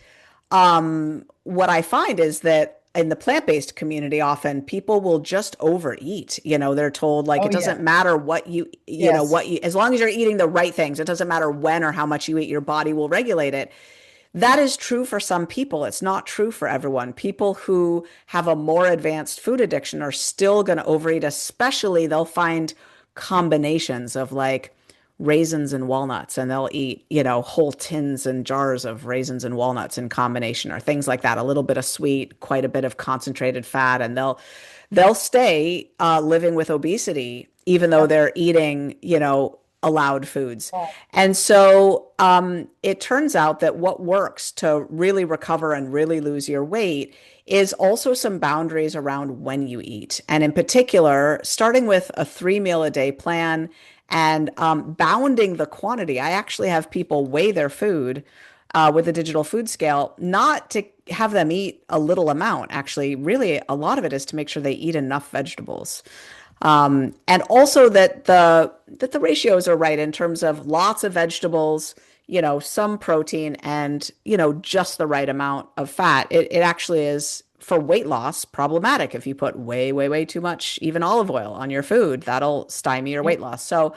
B: what I find is that in the plant-based community, often people will just overeat. They're told like
A: Oh
B: it
A: yeah.
B: doesn't matter what you know,
A: Yes.
B: what you, as long as you're eating the right things, it doesn't matter when or how much you eat, your body will regulate it. That is true for some people. It's not true for everyone. People who have a more advanced food addiction are still going to overeat, especially they'll find combinations of like raisins and walnuts, and they'll eat, whole tins and jars of raisins and walnuts in combination or things like that. A little bit of sweet, quite a bit of concentrated fat, and they'll stay living with obesity even though
A: Yep.
B: they're eating, allowed foods.
A: Right.
B: And so it turns out that what works to really recover and really lose your weight is also some boundaries around when you eat. And in particular, starting with a 3 meal a day plan and bounding the quantity. I actually have people weigh their food with a digital food scale, not to have them eat a little amount. Actually, really, a lot of it is to make sure they eat enough vegetables. And also that the ratios are right in terms of lots of vegetables, some protein and, just the right amount of fat. It actually is for weight loss problematic if you put way, way, way too much, even olive oil on your food. That'll stymie your
A: Yeah.
B: weight loss. So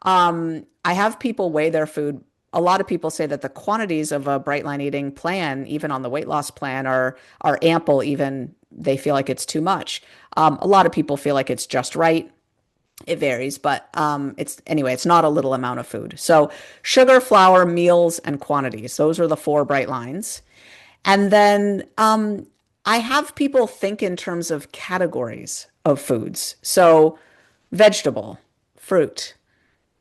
B: I have people weigh their food. A lot of people say that the quantities of a bright line eating plan, even on the weight loss plan, are ample even they feel like it's too much. A lot of people feel like it's just right. It varies, but it's not a little amount of food. So sugar, flour, meals, and quantities. Those are the four bright lines. And then I have people think in terms of categories of foods. So vegetable, fruit,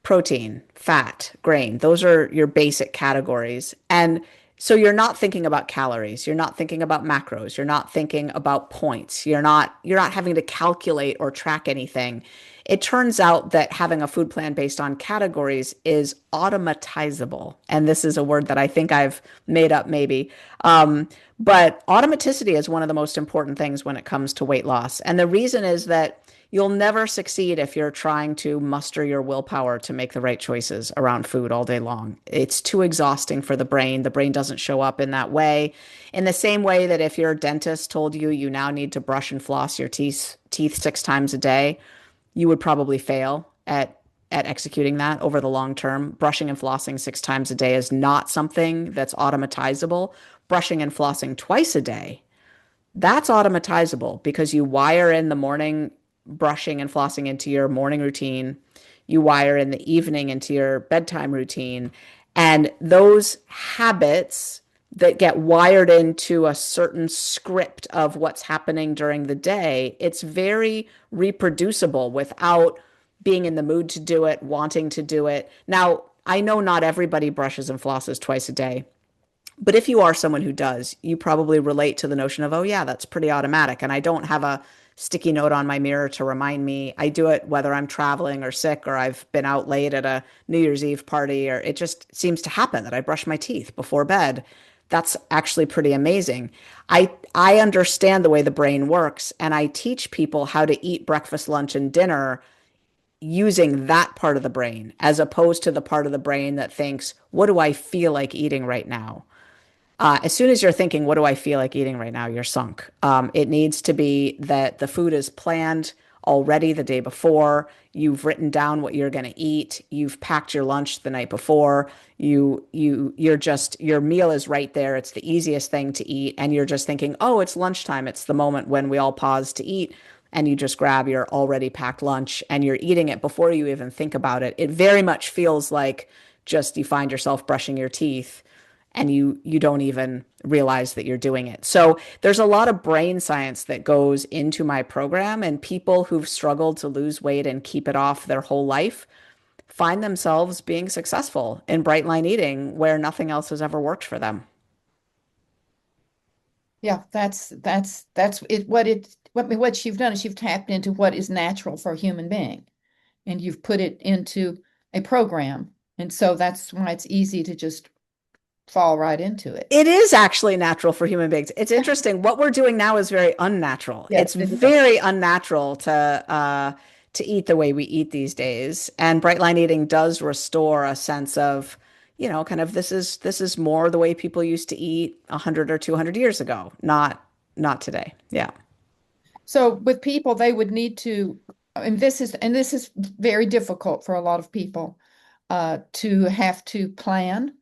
B: protein, fat, grain. Those are your basic categories. And so you're not thinking about calories, you're not thinking about macros, you're not thinking about points. You're not having to calculate or track anything. It turns out that having a food plan based on categories is automatizable. And this is a word that I think I've made up maybe. But automaticity is one of the most important things when it comes to weight loss. And the reason is that you'll never succeed if you're trying to muster your willpower to make the right choices around food all day long. It's too exhausting for the brain. The brain doesn't show up in that way. In the same way that if your dentist told you you now need to brush and floss your teeth 6 times a day, you would probably fail at executing that over the long term. Brushing and flossing 6 times a day is not something that's automatizable. Brushing and flossing twice a day, that's automatizable because you wire in the morning brushing and flossing into your morning routine. You wire in the evening into your bedtime routine. And those habits that get wired into a certain script of what's happening during the day, it's very reproducible without being in the mood to do it, wanting to do it. Now, I know not everybody brushes and flosses twice a day. But if you are someone who does, you probably relate to the notion of, oh, yeah, that's pretty automatic. And I don't have a sticky note on my mirror to remind me. I do it whether I'm traveling or sick or I've been out late at a New Year's Eve party, or it just seems to happen that I brush my teeth before bed. That's actually pretty amazing. I understand the way the brain works, and I teach people how to eat breakfast, lunch, and dinner using that part of the brain as opposed to the part of the brain that thinks, what do I feel like eating right now? As soon as you're thinking, what do I feel like eating right now? You're sunk. It needs to be that the food is planned already the day before. You've written down what you're going to eat. You've packed your lunch the night before. Your meal is right there. It's the easiest thing to eat. And you're just thinking, oh, it's lunchtime. It's the moment when we all pause to eat. And you just grab your already packed lunch and you're eating it before you even think about it. It very much feels like just you find yourself brushing your teeth and you don't even realize that you're doing it. So there's a lot of brain science that goes into my program, and people who've struggled to lose weight and keep it off their whole life find themselves being successful in bright line eating where nothing else has ever worked for them.
A: Yeah, that's it. What you've done is you've tapped into what is natural for a human being, and you've put it into a program. And so that's why it's easy to just fall right into it.
B: It is actually natural for human beings. It's interesting. What we're doing now is very unnatural.
A: Yes,
B: It's
A: it is.
B: very unnatural to eat the way we eat these days. And bright line eating does restore a sense of, kind of this is more the way people used to eat 100 or 200 years ago, not today. Yeah.
A: So with people, they would need to, and this is very difficult for a lot of people, to have to plan.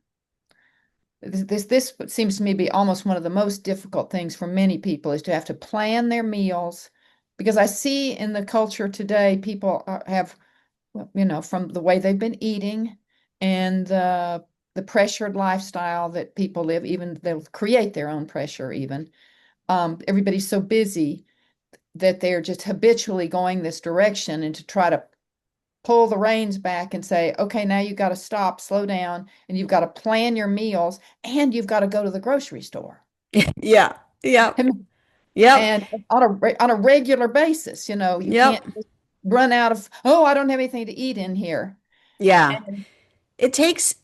A: This seems to me to be almost one of the most difficult things for many people is to have to plan their meals, because I see in the culture today people have, from the way they've been eating and the pressured lifestyle that people live, even they'll create their own pressure even. Everybody's so busy that they're just habitually going this direction, and to try to pull the reins back and say, okay, now you've got to stop, slow down, and you've got to plan your meals, and you've got to go to the grocery store.
B: Yeah. Yep.
A: And,
B: Yep.
A: and on a regular basis, you
B: Yep.
A: can't just run out of, oh, I don't have anything to eat in here.
B: Yeah.
A: And
B: It takes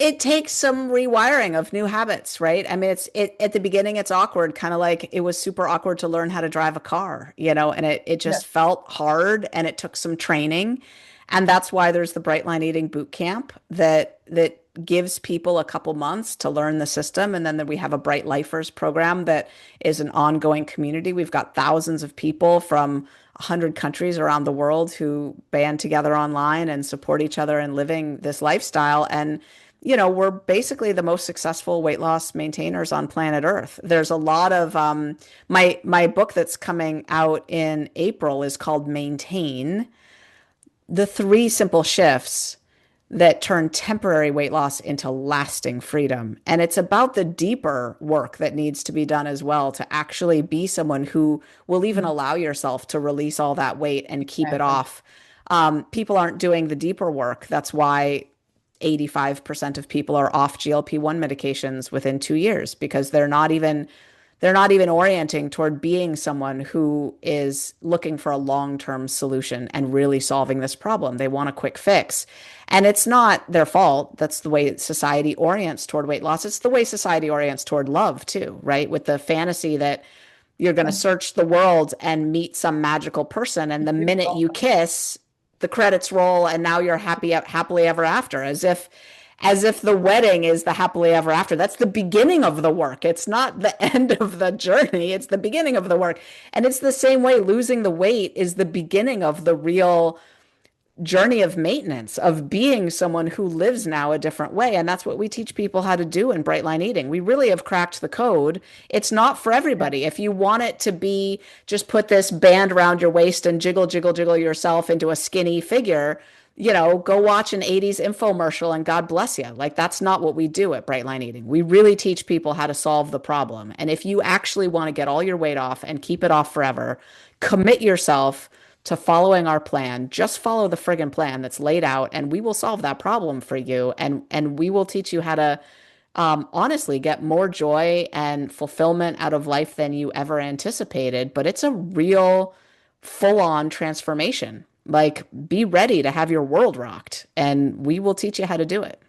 B: some rewiring of new habits, right? I mean, it at the beginning it's awkward, kind of like it was super awkward to learn how to drive a car, and it
A: yeah,
B: just felt hard and it took some training. And that's why there's the Bright Line Eating Boot Camp that gives people a couple months to learn the system. And then we have a Bright Lifers program that is an ongoing community. We've got thousands of people from 100 countries around the world who band together online and support each other in living this lifestyle. And we're basically the most successful weight loss maintainers on planet Earth. There's a lot of my book that's coming out in April is called Maintain, the three simple shifts that turn temporary weight loss into lasting freedom. And it's about the deeper work that needs to be done as well to actually be someone who will even
A: Mhm.
B: allow yourself to release all that weight and keep it
A: Exactly.
B: off. People aren't doing the deeper work. That's why 85% of people are off GLP-1 medications within 2 years because they're not even orienting toward being someone who is looking for a long-term solution and really solving this problem. They want a quick fix. And it's not their fault. That's the way society orients toward weight loss. It's the way society orients toward love too, right? With the fantasy that you're going to
A: That's
B: search the world and meet some magical person. And the minute
A: beautiful.
B: you kiss, the credits roll and now you're happily ever after, as if the wedding is the happily ever after. That's the beginning of the work. It's not the end of the journey. It's the beginning of the work. And it's the same way losing the weight is the beginning of the real journey of maintenance, of being someone who lives now a different way. And that's what we teach people how to do in Bright Line Eating. We really have cracked the code. It's not for
A: Yeah.
B: everybody. If you want it to be just put this band around your waist and jiggle, jiggle, jiggle yourself into a skinny figure, go watch an 80s infomercial and God bless you. Like, that's not what we do at Bright Line Eating. We really teach people how to solve the problem. And if you actually want to get all your weight off and keep it off forever, commit yourself to following our plan. Just follow the friggin' plan that's laid out, and we will solve that problem for you. And we will teach you how to honestly get more joy and fulfillment out of life than you ever anticipated. But it's a real full-on transformation. Like, be ready to have your world rocked, and we will teach you how to do it.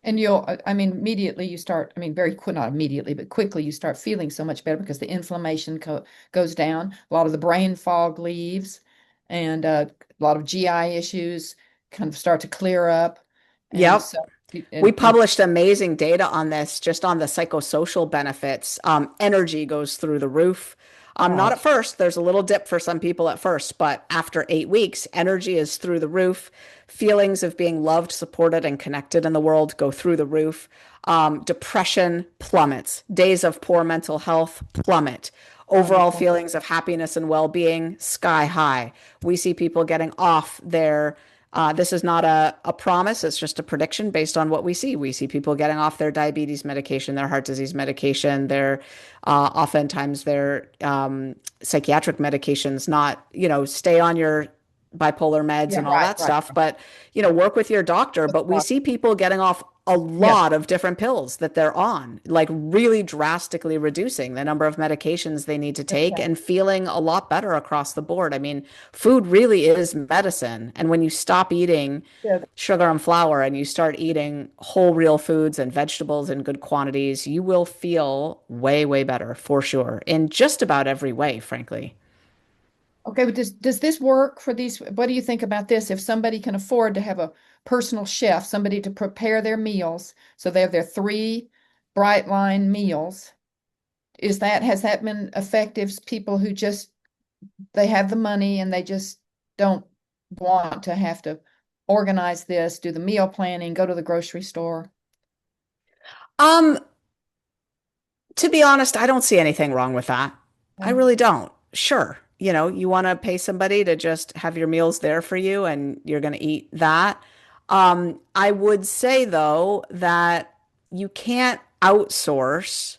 A: And I mean, immediately you start, I mean, very quick, not immediately, but quickly you start feeling so much better because the inflammation goes down. A lot of the brain fog leaves, and a lot of GI issues kind of start to clear up. And
B: Yep.
A: so,
B: We
A: and
B: published amazing data on this, just on the psychosocial benefits. Energy goes through the roof. Not at
A: gosh,
B: first, there's a little dip for some people at first, but after 8 weeks, energy is through the roof. Feelings of being loved, supported, and connected in the world go through the roof. Depression plummets. Days of poor mental health plummet. Overall
A: wonderful.
B: feelings of happiness and well being sky high. We see people getting off their this is not a promise, it's just a prediction based on what we see. We see people getting off their diabetes medication, their heart disease medication, their oftentimes their psychiatric medications, not, stay on your bipolar meds
A: Yeah,
B: and all
A: right,
B: that
A: right.
B: stuff, but, work with your doctor. But we see people getting off a
A: Yes,
B: lot of different pills that they're on, like really drastically reducing the number of medications they need to take
A: okay.
B: and feeling a lot better across the board. I mean, food really is medicine. And when you stop eating
A: Yeah.
B: sugar and flour and you start eating whole real foods and vegetables in good quantities, you will feel way, way better for sure in just about every way, frankly.
A: Okay, but does this work for these? What do you think about this? If somebody can afford to have a personal chef, somebody to prepare their meals, so they have their three bright line meals, has that been effective? People who just they have the money and they just don't want to have to organize this, do the meal planning, go to the grocery store.
B: Um, To be honest, I don't see anything wrong with that. I
A: Okay.
B: really don't. Sure, you want to pay somebody to just have your meals there for you and you're going to eat that. I would say, though, that you can't outsource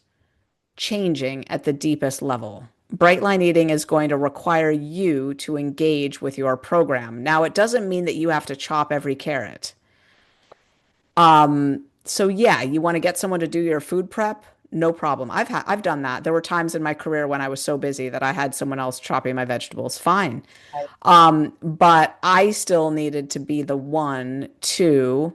B: changing at the deepest level. Bright line eating is going to require you to engage with your program. Now, it doesn't mean that you have to chop every carrot. So yeah, you want to get someone to do your food prep? No problem. I've done that. There were times in my career when I was so busy that I had someone else chopping my vegetables. Fine.
A: Right.
B: But I still needed to be the one to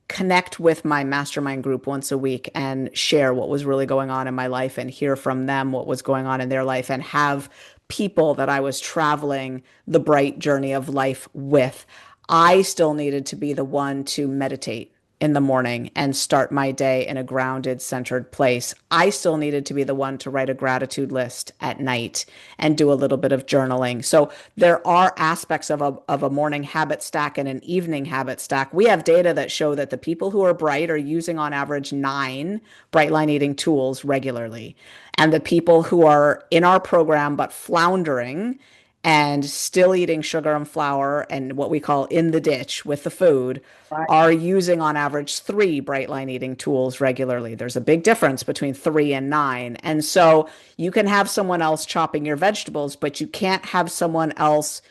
B: connect with my mastermind group once a week and share what was really going on in my life and hear from them what was going on in their life and have people that I was traveling the bright journey of life with. I still needed to be the one to meditate in the morning and start my day in a grounded, centered place. I still needed to be the one to write a gratitude list at night and do a little bit of journaling. So there are aspects of a morning habit stack and an evening habit stack. We have data that show that the people who are bright are using on average 9 bright line eating tools regularly. And the people who are in our program but floundering and still eating sugar and flour and what we call in the ditch with the food
A: Right.
B: are using on average 3 bright line eating tools regularly. There's a big difference between 3 and 9. And so you can have someone else chopping your vegetables, but you can't have someone else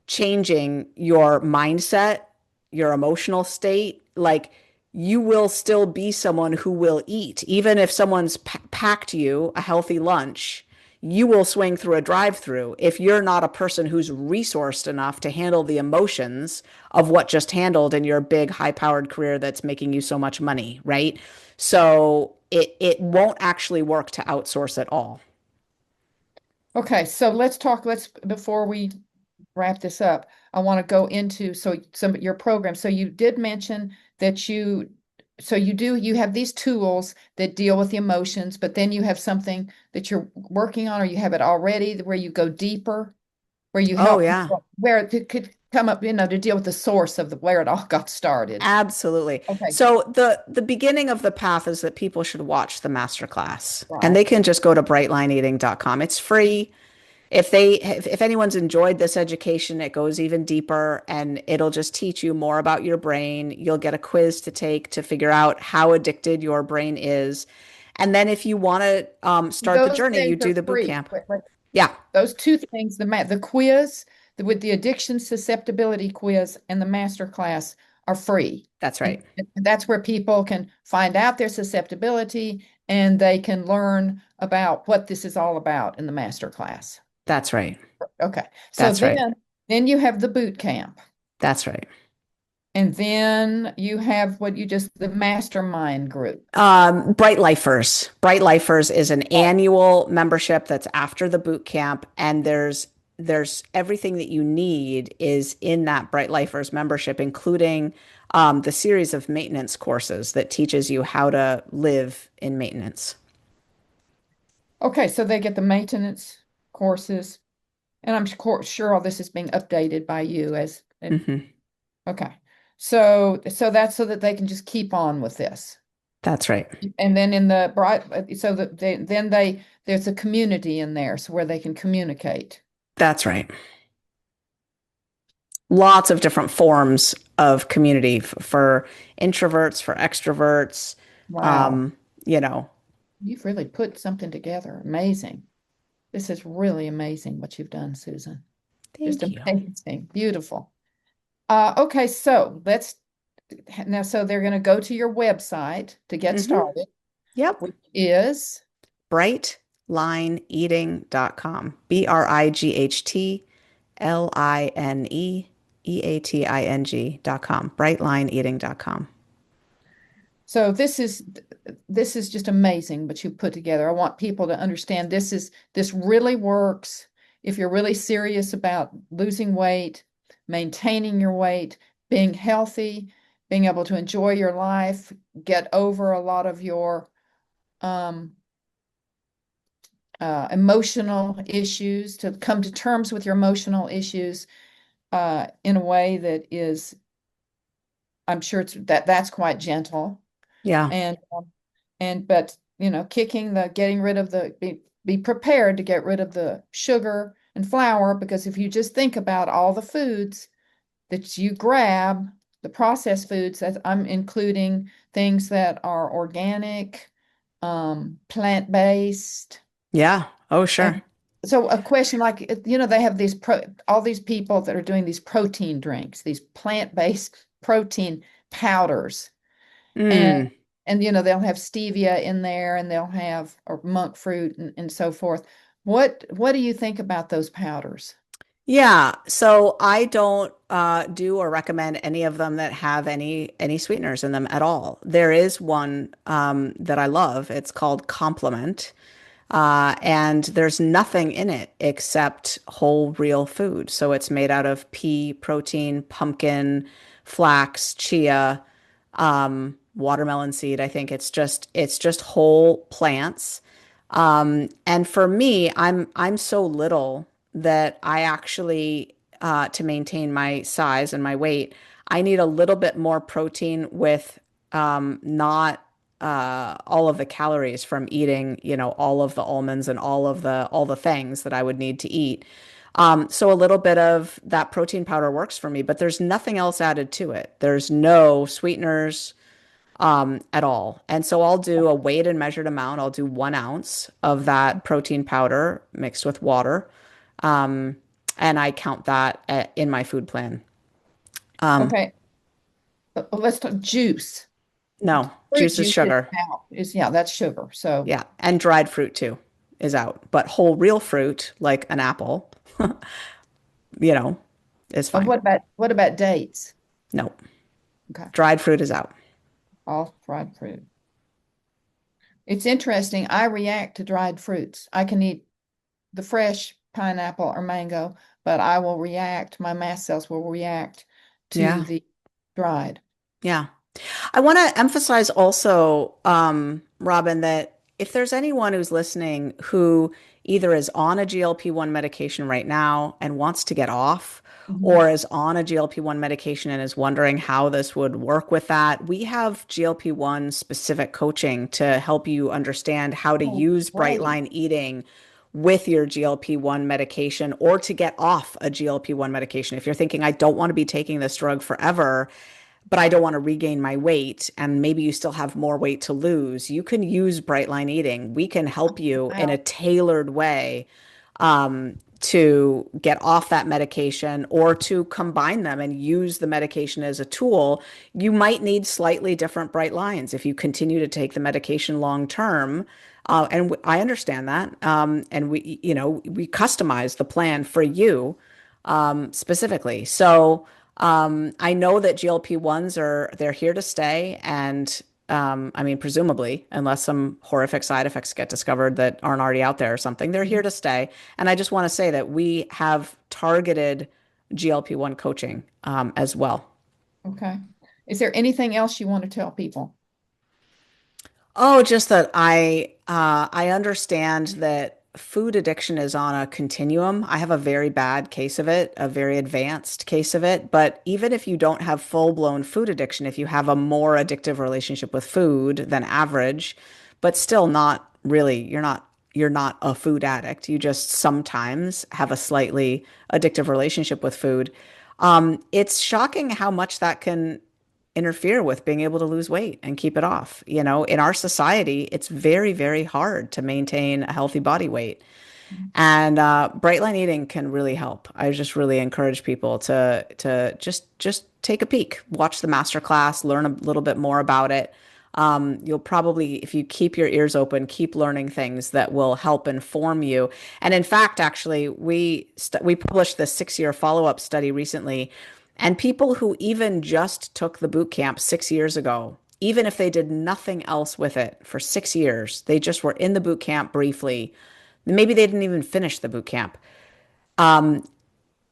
B: changing your mindset, your emotional state. Like, you will still be someone who will eat. Even if someone's packed you a healthy lunch, you will swing through a drive-through if you're not a person who's resourced enough to handle the emotions of what just handled in your big high-powered career that's making you so much money, right? So it won't actually work to outsource at all.
A: Okay, so let's before we wrap this up, I want to go into some of your program. So you did mention that you have these tools that deal with the emotions, but then you have something that you're working on, or you have it already where you go deeper, where you
B: Oh
A: help
B: yeah.
A: people, where it could come up, to deal with the source of where it all got started.
B: Absolutely.
A: Okay,
B: So the beginning of the path is that people should watch the masterclass, and
A: right.
B: they can just go to brightlineeating.com. It's free. If anyone's enjoyed this education, it goes even deeper and it'll just teach you more about your brain. You'll get a quiz to take to figure out how addicted your brain is. And then if you want to start the
A: Those
B: journey, you
A: things
B: do
A: are
B: the boot
A: free.
B: camp. Yeah,
A: Those two things, the quiz, with the addiction susceptibility quiz and the master class are free.
B: that's
A: And
B: right.
A: that's where people can find out their susceptibility and they can learn about what this is all about in the master class.
B: That's right.
A: Okay. So
B: That's right.
A: then you have the boot camp.
B: That's right.
A: And then you have the mastermind group.
B: Bright Lifers. Bright Lifers is an annual membership that's after the boot camp, and there's everything that you need is in that Bright Lifers membership, including the series of maintenance courses that teaches you how to live in maintenance.
A: Okay, so they get the maintenance courses, and I'm sure all this is being updated by you and
B: Hmm.
A: okay. So that's so that they can just keep on with this.
B: That's right.
A: And then in the bright, so that there's a community in there, so where they can communicate.
B: That's right. Lots of different forms of community for introverts, for extroverts.
A: Wow.
B: Um, you know,
A: You've really put something together. Amazing. This is really amazing what you've done, Susan. Just
B: thank you.
A: amazing. Beautiful. Okay, so so they're going to go to your website to get
B: Hmm.
A: started,
B: Yep.
A: which is
B: brightlineeating.com. BRIGHTLINEEATING.com. Brightlineeating.com.
A: so this is just amazing what you put together. I want people to understand this really works if you're really serious about losing weight, maintaining your weight, being healthy, being able to enjoy your life, get over a lot of your um, emotional issues, to come to terms with your emotional issues in a way that is, I'm sure that's quite gentle.
B: Yeah.
A: And but getting rid of be prepared to get rid of the sugar and flour, because if you just think about all the foods that you grab, the processed foods, that I'm including things that are organic, plant-based.
B: Yeah. Oh, sure.
A: And so a question like, they have all these people that are doing these protein drinks, these plant-based protein powders. And
B: Mm.
A: they'll have stevia in there, and they'll have or monk fruit and so forth. What do you think about those powders?
B: Yeah. So I don't do or recommend any of them that have any sweeteners in them at all. There is one that I love. It's called Complement. And there's nothing in it except whole real food. So it's made out of pea protein, pumpkin, flax, chia, watermelon seed. I think it's just whole plants. And for me, I'm so little that I actually to maintain my size and my weight, I need a little bit more protein with not all of the calories from eating, all of the almonds and all the things that I would need to eat. So a little bit of that protein powder works for me, but there's nothing else added to it. There's no sweeteners at all. And so I'll do a weighed and measured amount. I'll do 1 ounce of that protein powder mixed with water. Um, and I count that in my food plan. Um,
A: Okay, let's talk juice.
B: no,
A: Fruit
B: juice is
A: juice is
B: sugar.
A: out. Yeah, that's sugar. So,
B: Yeah. And dried fruit too is out. But whole real fruit, like an apple, you know, is fine.
A: what about dates?
B: No,
A: Okay,
B: dried fruit is out.
A: all fried fruit. It's interesting. I react to dried fruits. I can eat the fresh pineapple or mango, but I will react, my mast cells will react to
B: Yeah.
A: the dried.
B: Yeah. I want to emphasize also, Robin, that if there's anyone who's listening who either is on a GLP-1 medication right now and wants to get off,
A: Mhm.
B: or is on a GLP-1 medication and is wondering how this would work with that, we have GLP-1 specific coaching to help you understand how to
A: Oh,
B: use bright
A: great.
B: line eating with your GLP-1 medication or to get off a GLP-1 medication. If you're thinking, I don't want to be taking this drug forever, but I don't want to regain my weight, and maybe you still have more weight to lose, you can use Bright Line Eating. We can help you in a
A: Wow.
B: tailored way to get off that medication or to combine them and use the medication as a tool. You might need slightly different bright lines if you continue to take the medication long term. And I understand that. And we customize the plan for you specifically. So I know that GLP-1s they're here to stay, and I mean, presumably, unless some horrific side effects get discovered that aren't already out there or something, they're here
A: Mhm.
B: to stay. And I just want to say that we have targeted GLP-1 coaching as well.
A: Okay. Is there anything else you want to tell people?
B: Oh, just that I understand that food addiction is on a continuum. I have a very bad case of it, a very advanced case of it. But even if you don't have full-blown food addiction, if you have a more addictive relationship with food than average, but still not really, you're not a food addict. You just sometimes have a slightly addictive relationship with food. It's shocking how much that can interfere with being able to lose weight and keep it off. In our society, it's very, very hard to maintain a healthy body weight. And bright line eating can really help. I just really encourage people to just take a peek, watch the master class, learn a little bit more about it. You'll probably, if you keep your ears open, keep learning things that will help inform you. And in fact, actually, we published the 6-year follow-up study recently, and people who even just took the boot camp 6 years ago, even if they did nothing else with it for 6 years, they just were in the boot camp briefly. Maybe they didn't even finish the boot camp. On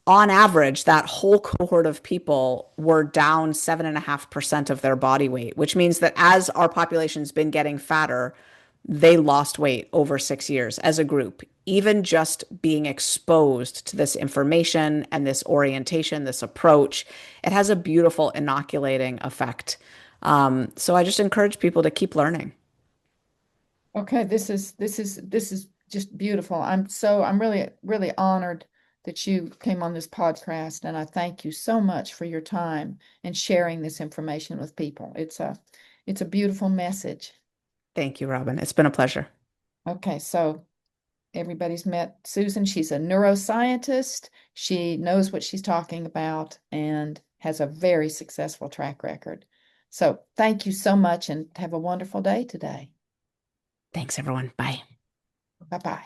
B: average, that whole cohort of people were down 7.5% of their body weight, which means that as our population's been getting fatter, they lost weight over 6 years as a group. Even just being exposed to this information and this orientation, this approach, it has a beautiful inoculating effect. So I just encourage people to keep learning.
A: Okay, this is just beautiful. I'm really really honored that you came on this podcast, and I thank you so much for your time and sharing this information with people. It's a beautiful message.
B: Thank you, Robin. It's been a pleasure.
A: Okay, so everybody's met Susan. She's a neuroscientist. She knows what she's talking about and has a very successful track record. So thank you so much and have a wonderful day today.
B: Thanks, everyone. Bye.
A: Bye bye.